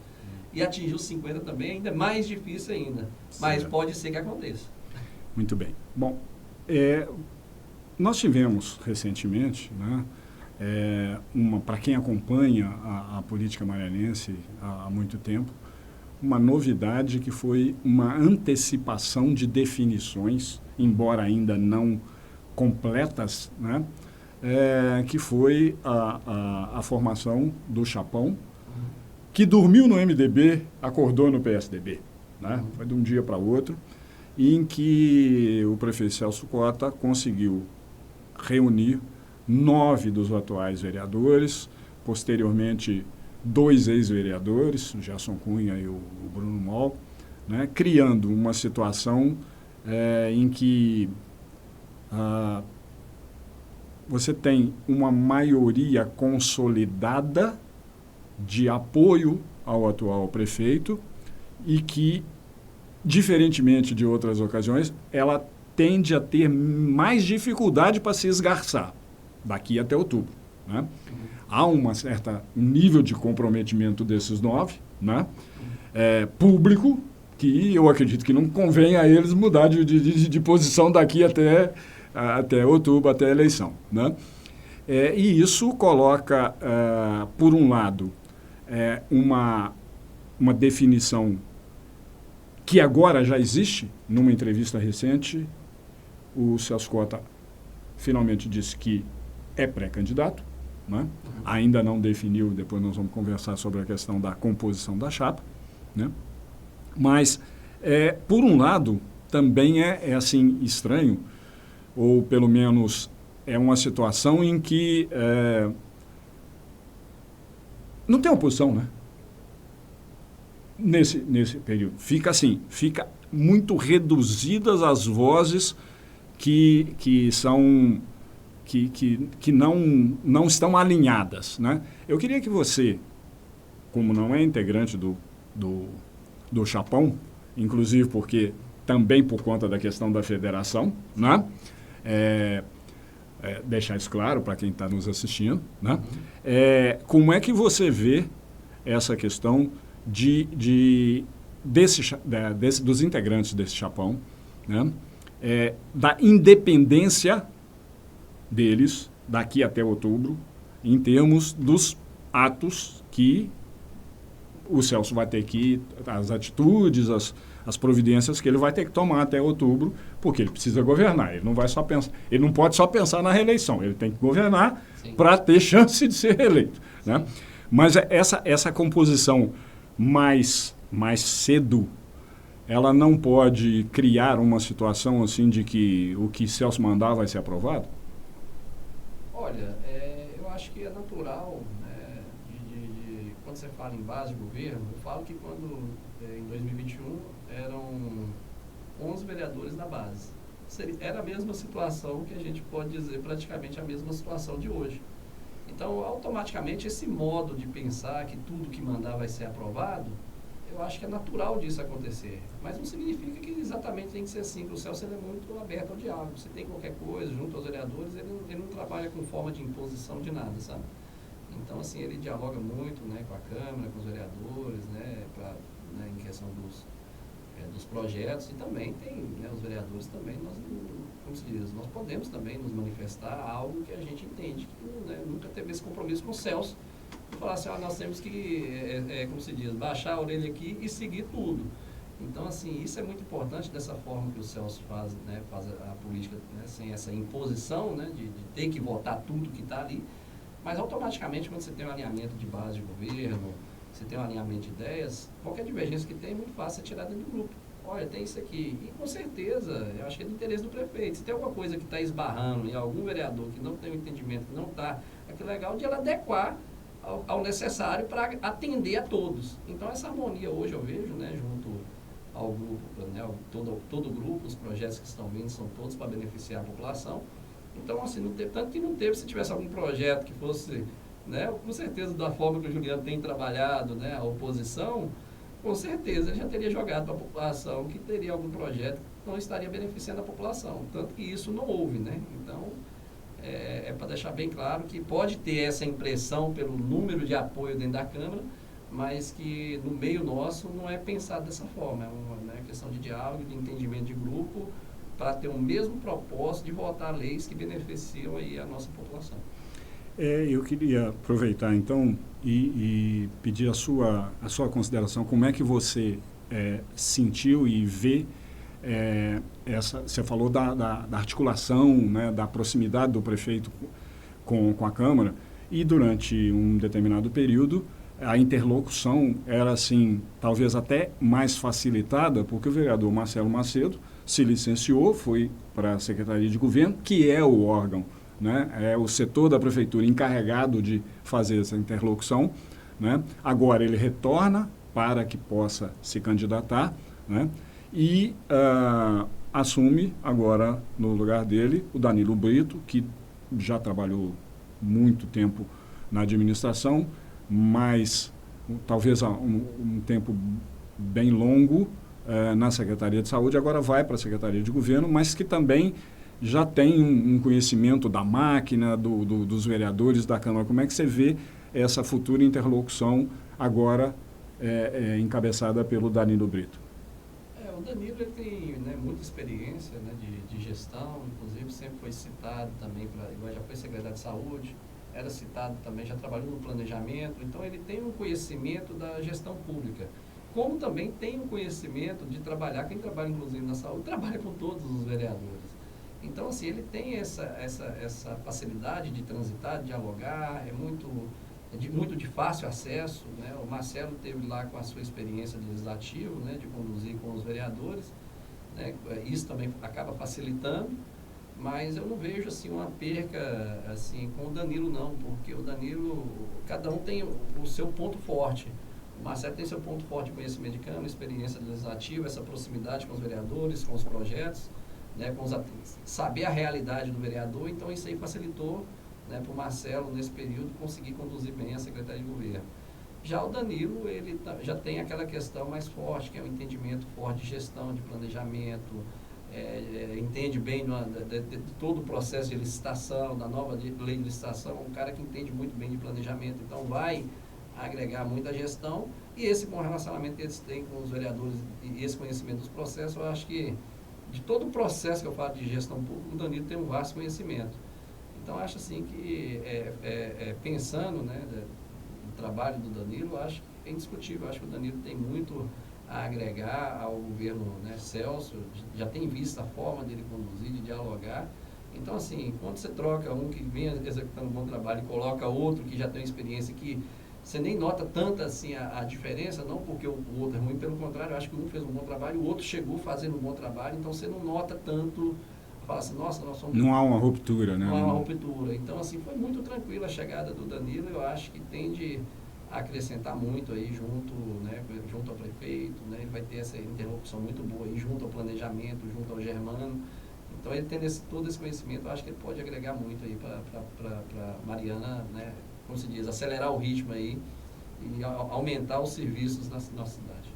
E atingir os 50% também ainda é mais difícil ainda. Mas pode ser que aconteça. Muito bem. Bom, nós tivemos recentemente, né, para quem acompanha a política maranhense há muito tempo, uma novidade que foi uma antecipação de definições, embora ainda não completas, né, que foi a formação do Chapão, que dormiu no MDB, acordou no PSDB. Né? Foi de um dia para outro, em que o prefeito Celso Cota conseguiu reunir 9 dos atuais vereadores, posteriormente 2 ex-vereadores, o Gerson Cunha e o Bruno Moll, né? Criando uma situação em que você tem uma maioria consolidada de apoio ao atual prefeito e que, diferentemente de outras ocasiões, ela tende a ter mais dificuldade para se esgarçar daqui até outubro. Né? Há um nível de comprometimento desses 9, né? Público, que eu acredito que não convém a eles mudar de posição daqui até outubro, até a eleição. Né? E isso coloca, por um lado, uma definição que agora já existe. Numa entrevista recente, o Celso Cota finalmente disse que é pré-candidato, né? Ainda não definiu, depois nós vamos conversar sobre a questão da composição da chapa, né? Mas, por um lado, também é assim estranho, ou pelo menos é uma situação em que não tem oposição, né? Nesse período. Fica assim, fica muito reduzidas as vozes que não estão alinhadas. Né? Eu queria que você, como não é integrante do do Chapão, inclusive porque também por conta da questão da federação, né? Deixar isso claro para quem está nos assistindo, né? Como é que você vê essa questão dos integrantes desse Chapão, né? Da independência deles daqui até outubro, em termos dos atos que o Celso vai ter que, as atitudes, as providências que ele vai ter que tomar até outubro, porque ele precisa governar. Ele não vai só pensar, ele não pode só pensar na reeleição, ele tem que governar para ter chance de ser reeleito, né? Mas essa composição mais cedo, ela não pode criar uma situação assim de que o que Celso mandar vai ser aprovado? Olha, eu acho que é natural, né, quando você fala em base de governo, eu falo que quando, em 2021, eram 11 vereadores na base. Era a mesma situação que a gente pode dizer, praticamente a mesma situação de hoje. Então, automaticamente, esse modo de pensar que tudo que mandar vai ser aprovado, eu acho que é natural disso acontecer. Mas não significa que exatamente tem que ser assim, porque o Celso é muito aberto ao diálogo. Se tem qualquer coisa, junto aos vereadores, ele não trabalha com forma de imposição de nada, sabe? Então, assim, ele dialoga muito, né, com a Câmara, com os vereadores, né, em questão dos projetos, e também tem, né, os vereadores também, como se diz, nós podemos também nos manifestar algo que a gente entende que, né, nunca teve esse compromisso com o Celso, e falar assim, nós temos que, como se diz, baixar a orelha aqui e seguir tudo. Então, assim, isso é muito importante dessa forma que o Celso faz, né, faz a política, né, sem essa imposição, né, de ter que votar tudo que está ali, mas automaticamente quando você tem um alinhamento de base de governo, você tem um alinhamento de ideias, qualquer divergência que tem é muito fácil ser tirada do grupo. Olha, tem isso aqui. E com certeza, eu acho que é do interesse do prefeito. Se tem alguma coisa que está esbarrando em algum vereador que não tem um entendimento, que não está, é que legal de ela adequar ao necessário para atender a todos. Então, essa harmonia hoje eu vejo, né, junto ao grupo, né, todo o grupo, os projetos que estão vindo são todos para beneficiar a população. Então, assim, não teve, tanto que não teve, se tivesse algum projeto que fosse, né, com certeza, da forma que o Juliano tem trabalhado, né, a oposição, com certeza ele já teria jogado para a população que teria algum projeto que não estaria beneficiando a população. Tanto que isso não houve, né? Então, para deixar bem claro que pode ter essa impressão pelo número de apoio dentro da Câmara, mas que no meio nosso não é pensado dessa forma. É uma, né, questão de diálogo, de entendimento de grupo, para ter o mesmo propósito de votar leis que beneficiam aí a nossa população. Eu queria aproveitar, então, e pedir a sua consideração. Como é que você sentiu e vê você falou da articulação, né, da proximidade do prefeito com a Câmara, e durante um determinado período a interlocução era, assim, talvez até mais facilitada, porque o vereador Marcelo Macedo se licenciou, foi para a Secretaria de Governo, que é o órgão, né, é o setor da prefeitura encarregado de fazer essa interlocução, né? Agora ele retorna para que possa se candidatar, né? E assume agora no lugar dele o Danilo Brito, que já trabalhou muito tempo na administração, mas talvez um tempo bem longo na Secretaria de Saúde, agora vai para a Secretaria de Governo, mas que também já tem um conhecimento da máquina, dos vereadores da Câmara. Como é que você vê essa futura interlocução agora encabeçada pelo Danilo Brito? O Danilo ele tem, né, muita experiência, né, de gestão, inclusive sempre foi citado também, já foi secretário de Saúde, era citado também, já trabalhou no planejamento, então ele tem um conhecimento da gestão pública, como também tem um conhecimento de trabalhar, quem trabalha inclusive na saúde, trabalha com todos os vereadores. Então, assim, ele tem essa facilidade de transitar, de dialogar, é muito de fácil acesso, né? O Marcelo teve lá com a sua experiência de legislativo, né, de conduzir com os vereadores, né? Isso também acaba facilitando, mas eu não vejo assim uma perca assim com o Danilo não, porque o Danilo, cada um tem o seu ponto forte. O Marcelo tem seu ponto forte de conhecimento de Câmara, experiência legislativa, essa proximidade com os vereadores, com os projetos, né, saber a realidade do vereador, então isso aí facilitou, né, para o Marcelo, nesse período, conseguir conduzir bem a Secretaria de Governo. Já o Danilo, ele já tem aquela questão mais forte, que é o entendimento forte de gestão, de planejamento, entende bem de todo o processo de licitação, da nova lei de licitação, um cara que entende muito bem de planejamento, então vai agregar muito a gestão, e esse bom relacionamento que eles têm com os vereadores e esse conhecimento dos processos, eu acho que de todo o processo que eu falo de gestão pública, o Danilo tem um vasto conhecimento. Então, acho assim que, pensando, né, no trabalho do Danilo, acho que é indiscutível, acho que o Danilo tem muito a agregar ao governo, né, Celso, já tem visto a forma dele conduzir, de dialogar. Então, assim, quando você troca um que vem executando um bom trabalho e coloca outro que já tem experiência, que você nem nota tanta assim, a diferença, não porque o outro é ruim, pelo contrário, eu acho que um fez um bom trabalho, o outro chegou fazendo um bom trabalho, então você não nota tanto, fala assim, nossa, nós somos... Não há uma ruptura, né? Não há uma ruptura. Então, assim, foi muito tranquila a chegada do Danilo, eu acho que tende a acrescentar muito aí junto, né, junto ao prefeito, né, ele vai ter essa interlocução muito boa aí junto ao planejamento, junto ao Germano. Então, ele tendo todo esse conhecimento, eu acho que ele pode agregar muito aí para Mariana, né, como se diz, acelerar o ritmo aí e aumentar os serviços na nossa cidade.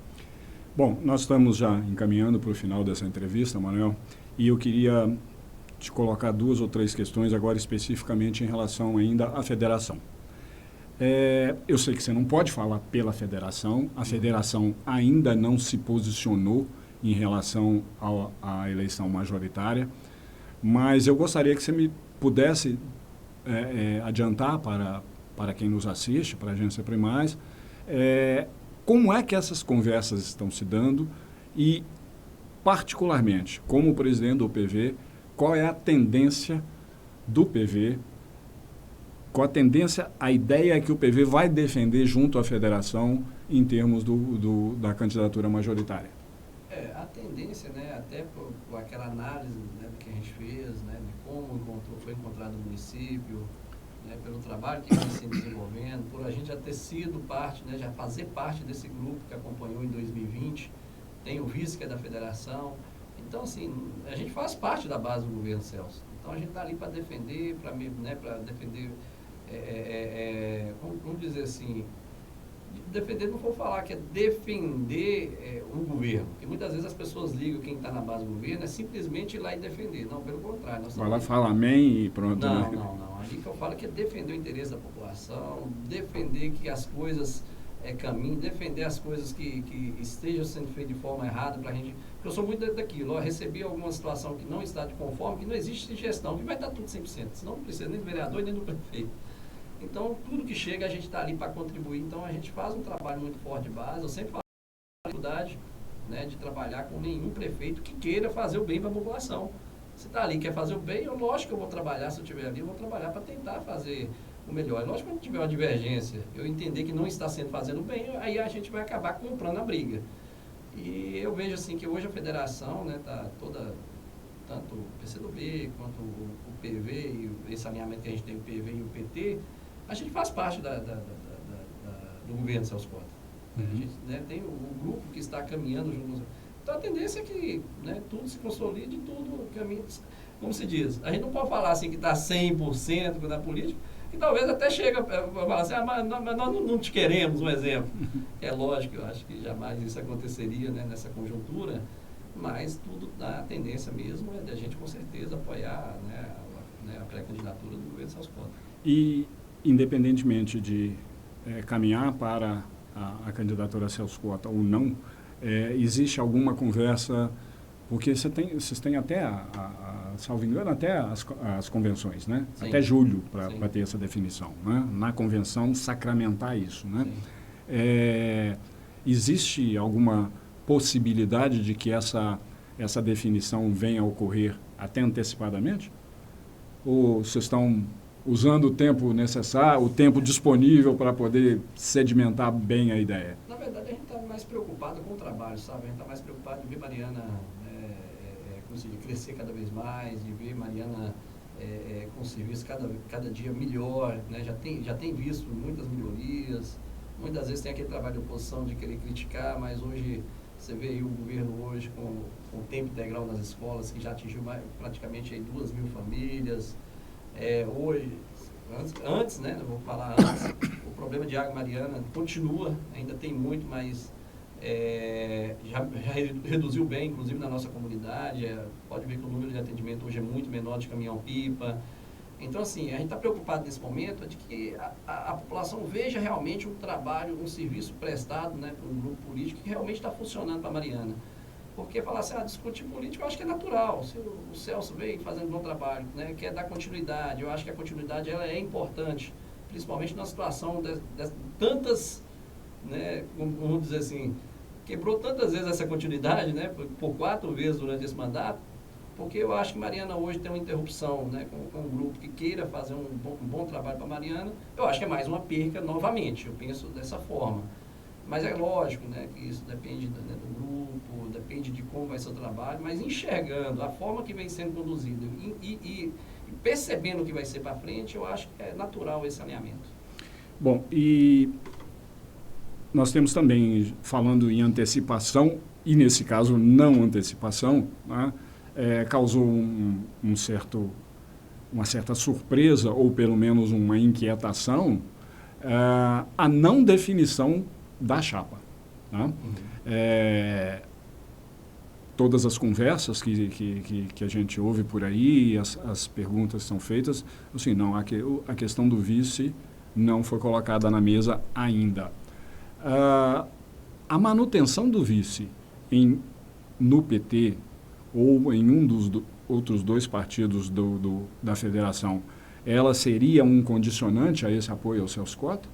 Bom, nós estamos já encaminhando para o final dessa entrevista, Manuel, e eu queria te colocar 2 ou 3 questões agora especificamente em relação ainda à federação. Eu sei que você não pode falar pela federação, a federação ainda não se posicionou em relação à eleição majoritária, mas eu gostaria que você me pudesse adiantar para quem nos assiste, para a Agência Primaz, como é que essas conversas estão se dando e, particularmente, como presidente do PV, qual é a tendência do PV, qual a tendência, a ideia que o PV vai defender junto à federação em termos da candidatura majoritária? A tendência, né, até por aquela análise, né, que a gente fez, né, de como foi encontrado o município, né, pelo trabalho que vem se desenvolvendo, por a gente já ter sido parte, né, já fazer parte desse grupo que acompanhou em 2020, tem o vice que é da federação. Então, assim, a gente faz parte da base do governo Celso. Então, a gente está ali para defender, para defender, vamos dizer assim, defender, não vou falar que é defender um governo, porque muitas vezes as pessoas ligam quem está na base do governo é simplesmente ir lá e defender. Não, pelo contrário. Vai lá, fala amém e pronto. Não, né? Não. Ali que eu falo que é defender o interesse da população, defender que as coisas caminhem, defender as coisas que estejam sendo feitas de forma errada para a gente. Porque eu sou muito daquilo, eu recebi alguma situação que não está de conforme, que não existe gestão, que vai estar tudo 100%, senão não precisa nem do vereador nem do prefeito. Então, tudo que chega, a gente está ali para contribuir. Então, a gente faz um trabalho muito forte de base. Eu sempre falo da dificuldade, né, de trabalhar com nenhum prefeito que queira fazer o bem para a população. Se está ali quer fazer o bem, lógico que eu vou trabalhar, se eu estiver ali, eu vou trabalhar para tentar fazer o melhor. Lógico que quando tiver uma divergência, eu entender que não está sendo fazendo bem, aí a gente vai acabar comprando a briga. E eu vejo assim que hoje a federação, né, está toda, tanto o PCdoB quanto o PV, e esse alinhamento que a gente tem, o PV e o PT, a gente faz parte do governo de Celso Cota. A gente, né, tem o grupo que está caminhando junto. Então, a tendência é que, né, tudo se consolide, tudo caminha. Como se diz, a gente não pode falar assim que está 100% na política, e talvez até chega a falar assim, mas nós não te queremos, um exemplo. É lógico, eu acho que jamais isso aconteceria, né, nessa conjuntura, mas tudo, a tendência mesmo é de a gente, com certeza, apoiar, né, a pré-candidatura do governo de Celso Cota. E, independentemente de caminhar para a candidatura Celso Cota ou não, existe alguma conversa, porque vocês têm até, salvo engano, até as convenções, né? Sim. Até julho para ter essa definição, né? Na convenção sacramentar isso, né? Existe alguma possibilidade de que essa definição venha a ocorrer até antecipadamente? Ou vocês estão usando o tempo necessário, o tempo disponível para poder sedimentar bem a ideia? Na verdade, a gente está mais preocupado com o trabalho, sabe? A gente está mais preocupado em ver Mariana conseguir crescer cada vez mais, de ver Mariana com serviço cada dia melhor, né? Já tem visto muitas melhorias, muitas vezes tem aquele trabalho de oposição de querer criticar, mas hoje você vê aí o governo hoje com tempo integral nas escolas, que já atingiu praticamente aí 2.000 famílias. Hoje, antes, né, eu vou falar antes, o problema de água Mariana continua, ainda tem muito, mas já reduziu bem, inclusive na nossa comunidade. Pode ver que o número de atendimento hoje é muito menor de caminhão-pipa. Então, assim, a gente está preocupado nesse momento de que a população veja realmente um trabalho, um serviço prestado, né, por um grupo político que realmente está funcionando para Mariana. Porque falar assim, discutir política, eu acho que é natural. Se o Celso vem fazendo um bom trabalho, né, quer dar continuidade, eu acho que a continuidade ela é importante, principalmente numa situação de tantas, né, vamos dizer assim, quebrou tantas vezes essa continuidade, né, por 4 vezes durante esse mandato, porque eu acho que Mariana hoje tem uma interrupção, né, com um grupo que queira fazer um bom trabalho para Mariana. Eu acho que é mais uma perca novamente, eu penso dessa forma. Mas é lógico, né, que isso depende, né, do grupo, depende de como vai ser o trabalho, mas enxergando a forma que vem sendo conduzido e percebendo o que vai ser para frente, eu acho que é natural esse alinhamento. Bom, e nós temos também, falando em antecipação, e nesse caso não antecipação, né, causou uma certa surpresa, ou pelo menos uma inquietação, a não definição da chapa. Né? Todas as conversas que a gente ouve por aí, as perguntas são feitas, assim, não, a questão do vice não foi colocada na mesa ainda. A manutenção do vice no PT ou em um dos outros 2 partidos da federação, ela seria um condicionante a esse apoio ao Celso Cota?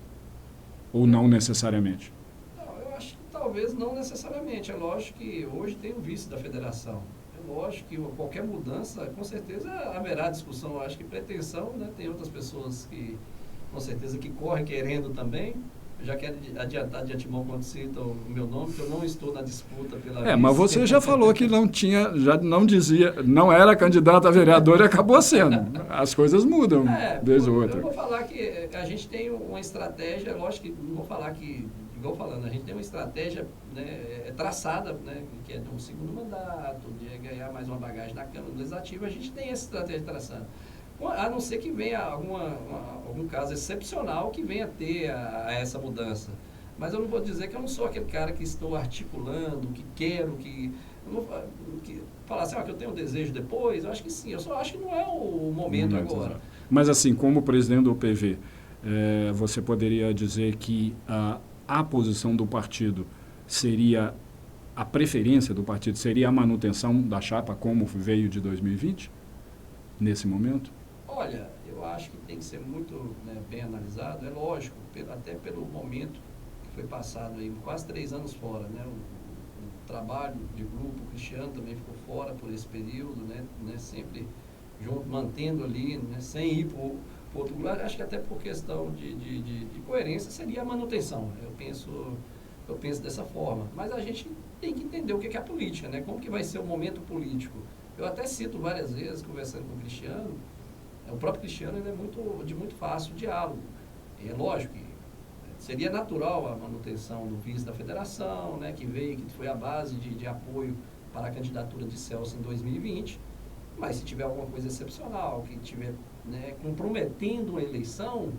Ou não necessariamente? Não, eu acho que talvez não necessariamente. É lógico que hoje tem o vice da federação. É lógico que qualquer mudança, com certeza haverá discussão. Eu acho que pretensão, né? Tem outras pessoas que, com certeza, que correm querendo também. Eu já quero adiantar de antemão quando cita o meu nome, que eu não estou na disputa pela vice. Mas você já falou que não tinha, já não dizia, não era candidato a vereador e acabou sendo. As coisas mudam vez ou outra. Eu vou falar que a gente tem uma estratégia, lógico que não vou falar que, igual falando, a gente tem uma estratégia, né, traçada, né, que é de um segundo mandato, de ganhar mais uma bagagem na Câmara Legislativa, a gente tem essa estratégia traçada. A não ser que venha algum caso excepcional que venha ter essa mudança. Mas eu não vou dizer que eu não sou aquele cara que estou articulando, que quero, que falar assim, que eu tenho um desejo depois. Eu acho que sim, eu só acho que não é o momento agora. Mas assim, como presidente do PV, você poderia dizer que a posição do partido seria, a preferência do partido seria a manutenção da chapa como veio de 2020, nesse momento? Olha, eu acho que tem que ser muito, né, bem analisado. É lógico, até pelo momento que foi passado aí, quase 3 anos fora, né? O trabalho de grupo, o Cristiano também ficou fora por esse período, né? Sempre junto, mantendo ali, né? Sem ir para outro lugar. Acho que até por questão de coerência seria a manutenção. Eu penso dessa forma. Mas a gente tem que entender o que é a política, né? Como que vai ser o momento político. Eu até cito várias vezes, conversando com o Cristiano, o próprio Cristiano ele é de muito fácil diálogo. E é lógico que seria natural a manutenção do vice da federação, né, que foi a base de apoio para a candidatura de Celso em 2020, mas se tiver alguma coisa excepcional, que estiver, né, comprometendo a eleição,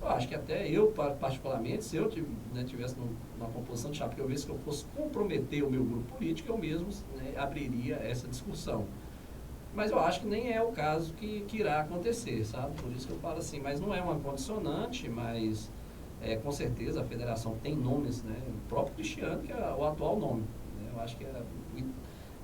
eu acho que até eu, particularmente, se eu tivesse numa composição de chapa, que eu visse que eu fosse comprometer o meu grupo político, eu mesmo, né, abriria essa discussão. Mas eu acho que nem é o caso que irá acontecer, sabe? Por isso que eu falo assim, mas não é uma condicionante, mas com certeza a federação tem nomes, né? O próprio Cristiano, que é o atual nome, né?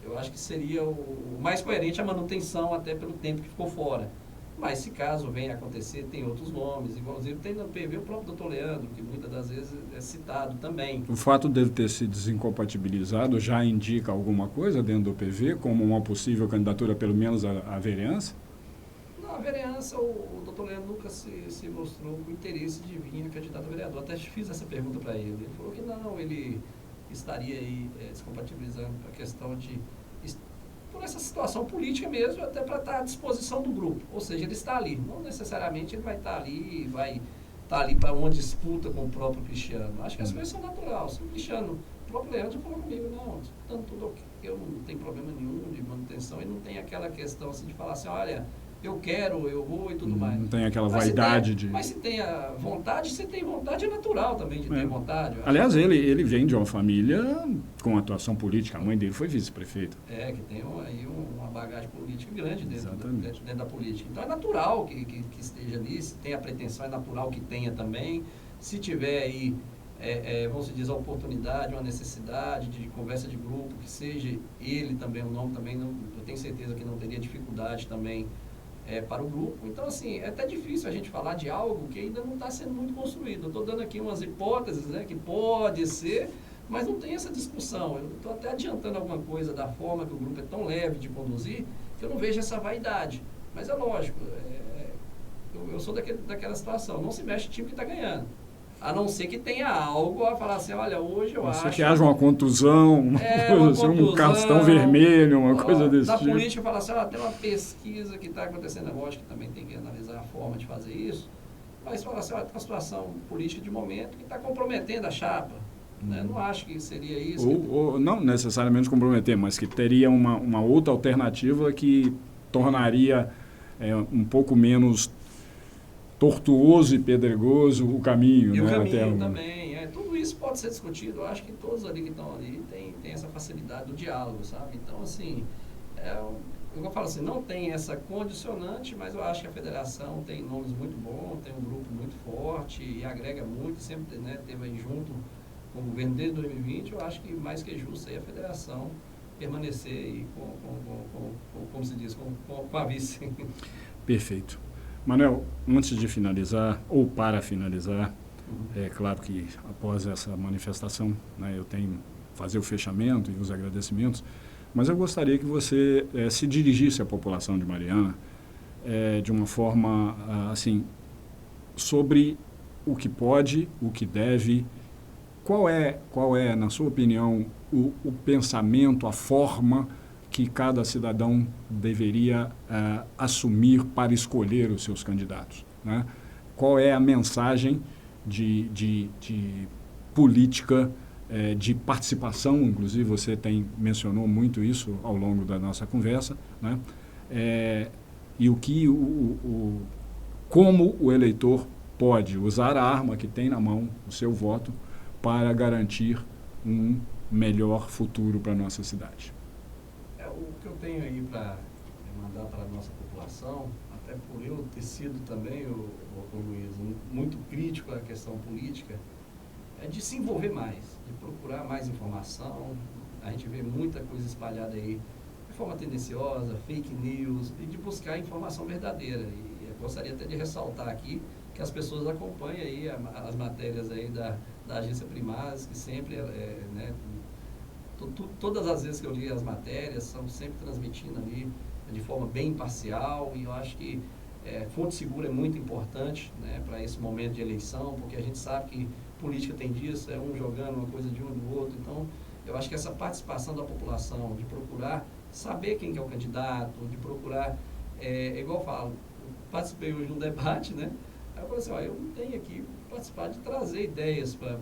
Eu acho que seria o mais coerente a manutenção até pelo tempo que ficou fora. Mas se caso venha a acontecer, tem outros nomes, inclusive tem no PV o próprio Dr. Leandro, que muitas das vezes é citado também. O fato dele ter se desincompatibilizado já indica alguma coisa dentro do PV, como uma possível candidatura, pelo menos, à vereança? Não, a vereança, o Dr. Leandro nunca se mostrou com interesse de vir candidato a vereador. Até fiz essa pergunta para ele. Ele falou que não, ele estaria aí descompatibilizando a questão por essa situação política mesmo, até para estar à disposição do grupo. Ou seja, ele está ali. Não necessariamente ele vai estar ali, para uma disputa com o próprio Cristiano. Acho que as coisas são naturais. Se o Cristiano, o próprio Leandro falou comigo, não, tanto tudo ok, eu não tenho problema nenhum de manutenção, e não tem aquela questão assim de falar assim, olha, eu quero, eu vou e tudo mais. Não tem aquela Mas vaidade Mas se tem a vontade, você tem vontade, é natural também de ter vontade. Aliás, ele vem de uma família com atuação política. A mãe dele foi vice-prefeita. Que tem aí uma bagagem política grande dentro da política. Então é natural que esteja ali, se tem a pretensão, é natural que tenha também. Se tiver aí, vamos dizer, a oportunidade, uma necessidade de conversa de grupo, que seja ele também, o nome também, eu tenho certeza que não teria dificuldade também para o grupo. Então, assim, é até difícil a gente falar de algo que ainda não está sendo muito construído. Eu estou dando aqui umas hipóteses, né, que pode ser, mas não tem essa discussão. Eu estou até adiantando alguma coisa da forma que o grupo é tão leve de conduzir, que eu não vejo essa vaidade. Mas é lógico, eu sou daquela situação, não se mexe o time que está ganhando. A não ser que tenha algo a falar assim, olha, hoje eu acho... que haja uma contusão, uma coisa assim, um cartão vermelho, uma coisa desse tipo. Da política, falar assim, tem uma pesquisa que está acontecendo, é lógico que também tem que analisar a forma de fazer isso, mas falar assim, tem uma situação política de momento que está comprometendo a chapa. Né? Não acho que seria isso. Ou não necessariamente comprometer, mas que teria uma outra alternativa que tornaria um pouco menos tortuoso e pedregoso o caminho. E né? o caminho também. Tudo isso pode ser discutido. Eu acho que todos ali que estão ali têm essa facilidade do diálogo, sabe? Então, assim, eu falo assim, não tem essa condicionante, mas eu acho que a federação tem nomes muito bons, tem um grupo muito forte e agrega muito, sempre, né, teve aí junto com o governo desde 2020, eu acho que mais que justo aí a federação permanecer aí como se diz, com a vice. Perfeito. Manuel, antes de finalizar, ou para finalizar, é claro que após essa manifestação, né, eu tenho que fazer o fechamento e os agradecimentos, mas eu gostaria que você se dirigisse à população de Mariana de uma forma, assim, sobre o que pode, o que deve, qual é, na sua opinião, o pensamento, a forma que cada cidadão deveria assumir para escolher os seus candidatos, né? Qual é a mensagem de política, de participação, inclusive você mencionou muito isso ao longo da nossa conversa, né? E como o eleitor pode usar a arma que tem na mão, o seu voto, para garantir um melhor futuro para a nossa cidade. O que eu tenho aí para mandar para a nossa população, até por eu ter sido também, Luiz, muito crítico à questão política, é de se envolver mais, de procurar mais informação. A gente vê muita coisa espalhada aí de forma tendenciosa, fake news, e de buscar informação verdadeira. E eu gostaria até de ressaltar aqui que as pessoas acompanhem aí as matérias aí da agência Primaz, que sempre, né, todas as vezes que eu li as matérias, são sempre transmitindo ali de forma bem imparcial, e eu acho que fonte segura é muito importante, né, para esse momento de eleição, porque a gente sabe que política tem disso, um jogando uma coisa de um do outro. Então, eu acho que essa participação da população, de procurar saber quem que é o candidato, de procurar, igual eu falo, participei hoje de um debate, né? Aí eu falei assim, eu não tenho aqui participar de trazer ideias para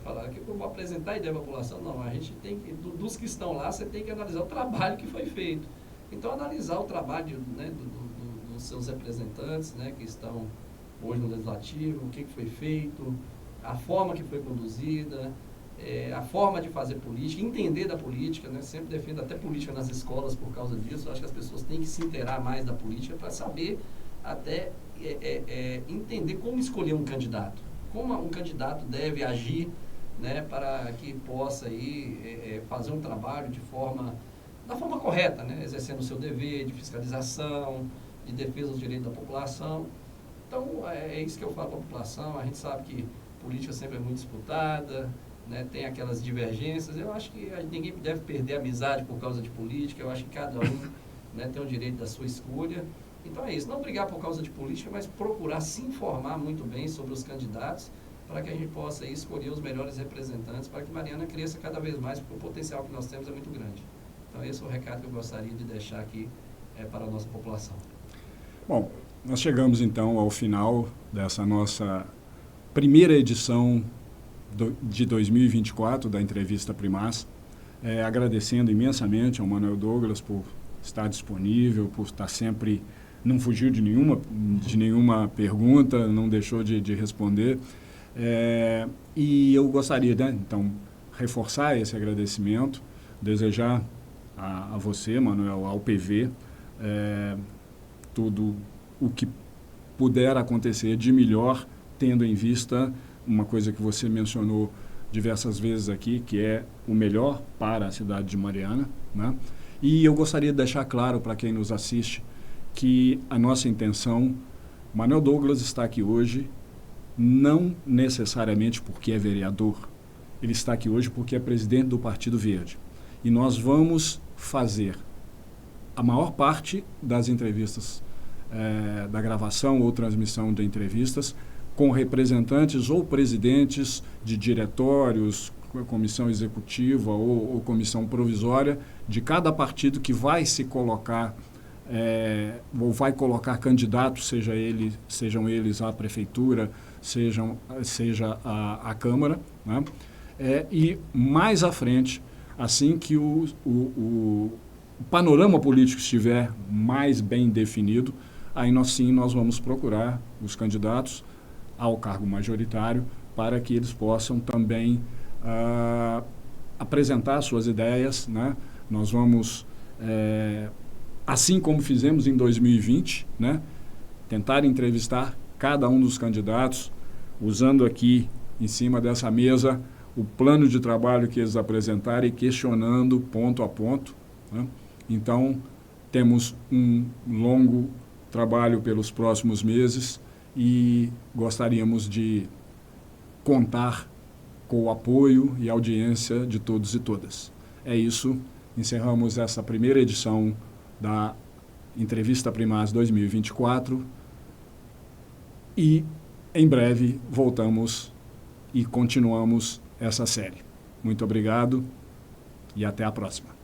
falar, que eu vou apresentar a ideia para a população. Não, a gente tem que, dos que estão lá, você tem que analisar o trabalho que foi feito. Então, analisar o trabalho, né, dos seus representantes, né, que estão hoje no Legislativo, o que foi feito, a forma que foi conduzida, a forma de fazer política, entender da política, né, sempre defendo até política nas escolas por causa disso. Eu acho que as pessoas têm que se inteirar mais da política para saber até entender como escolher um candidato, como um candidato deve agir, né, para que possa aí, fazer um trabalho da forma correta, né, exercendo o seu dever de fiscalização, de defesa dos direitos da população. Então, é isso que eu falo para a população. A gente sabe que política sempre é muito disputada, né, tem aquelas divergências. Eu acho que ninguém deve perder a amizade por causa de política. Eu acho que cada um, né, tem o direito da sua escolha. Então é isso, não brigar por causa de política, mas procurar se informar muito bem sobre os candidatos, para que a gente possa aí escolher os melhores representantes, para que Mariana cresça cada vez mais, porque o potencial que nós temos é muito grande. Então esse é o recado que eu gostaria de deixar aqui para a nossa população. Bom, nós chegamos então ao final dessa nossa primeira edição de 2024 da Entrevista Primaz, agradecendo imensamente ao Manuel Douglas por estar disponível, por estar sempre não fugiu de nenhuma pergunta, não deixou de responder. E eu gostaria, né, então, reforçar esse agradecimento, desejar a você, Manuel, ao PV, tudo o que puder acontecer de melhor, tendo em vista uma coisa que você mencionou diversas vezes aqui, que é o melhor para a cidade de Mariana, né? E eu gostaria de deixar claro para quem nos assiste que a nossa intenção, Manuel Douglas está aqui hoje não necessariamente porque é vereador, ele está aqui hoje porque é presidente do Partido Verde. E nós vamos fazer a maior parte das entrevistas, da gravação ou transmissão de entrevistas, com representantes ou presidentes de diretórios, comissão executiva ou comissão provisória de cada partido que vai se colocar, ou vai colocar candidatos, sejam eles à prefeitura, seja a Câmara, né? E mais à frente, assim que o panorama político estiver mais bem definido, aí nós vamos procurar os candidatos ao cargo majoritário para que eles possam também apresentar suas ideias, né? Nós vamos, assim como fizemos em 2020, né, tentar entrevistar cada um dos candidatos, usando aqui em cima dessa mesa o plano de trabalho que eles apresentarem e questionando ponto a ponto, né? Então, temos um longo trabalho pelos próximos meses e gostaríamos de contar com o apoio e audiência de todos e todas. É isso, encerramos essa primeira edição da Entrevista Primaz 2024 e em breve voltamos e continuamos essa série. Muito obrigado e até a próxima.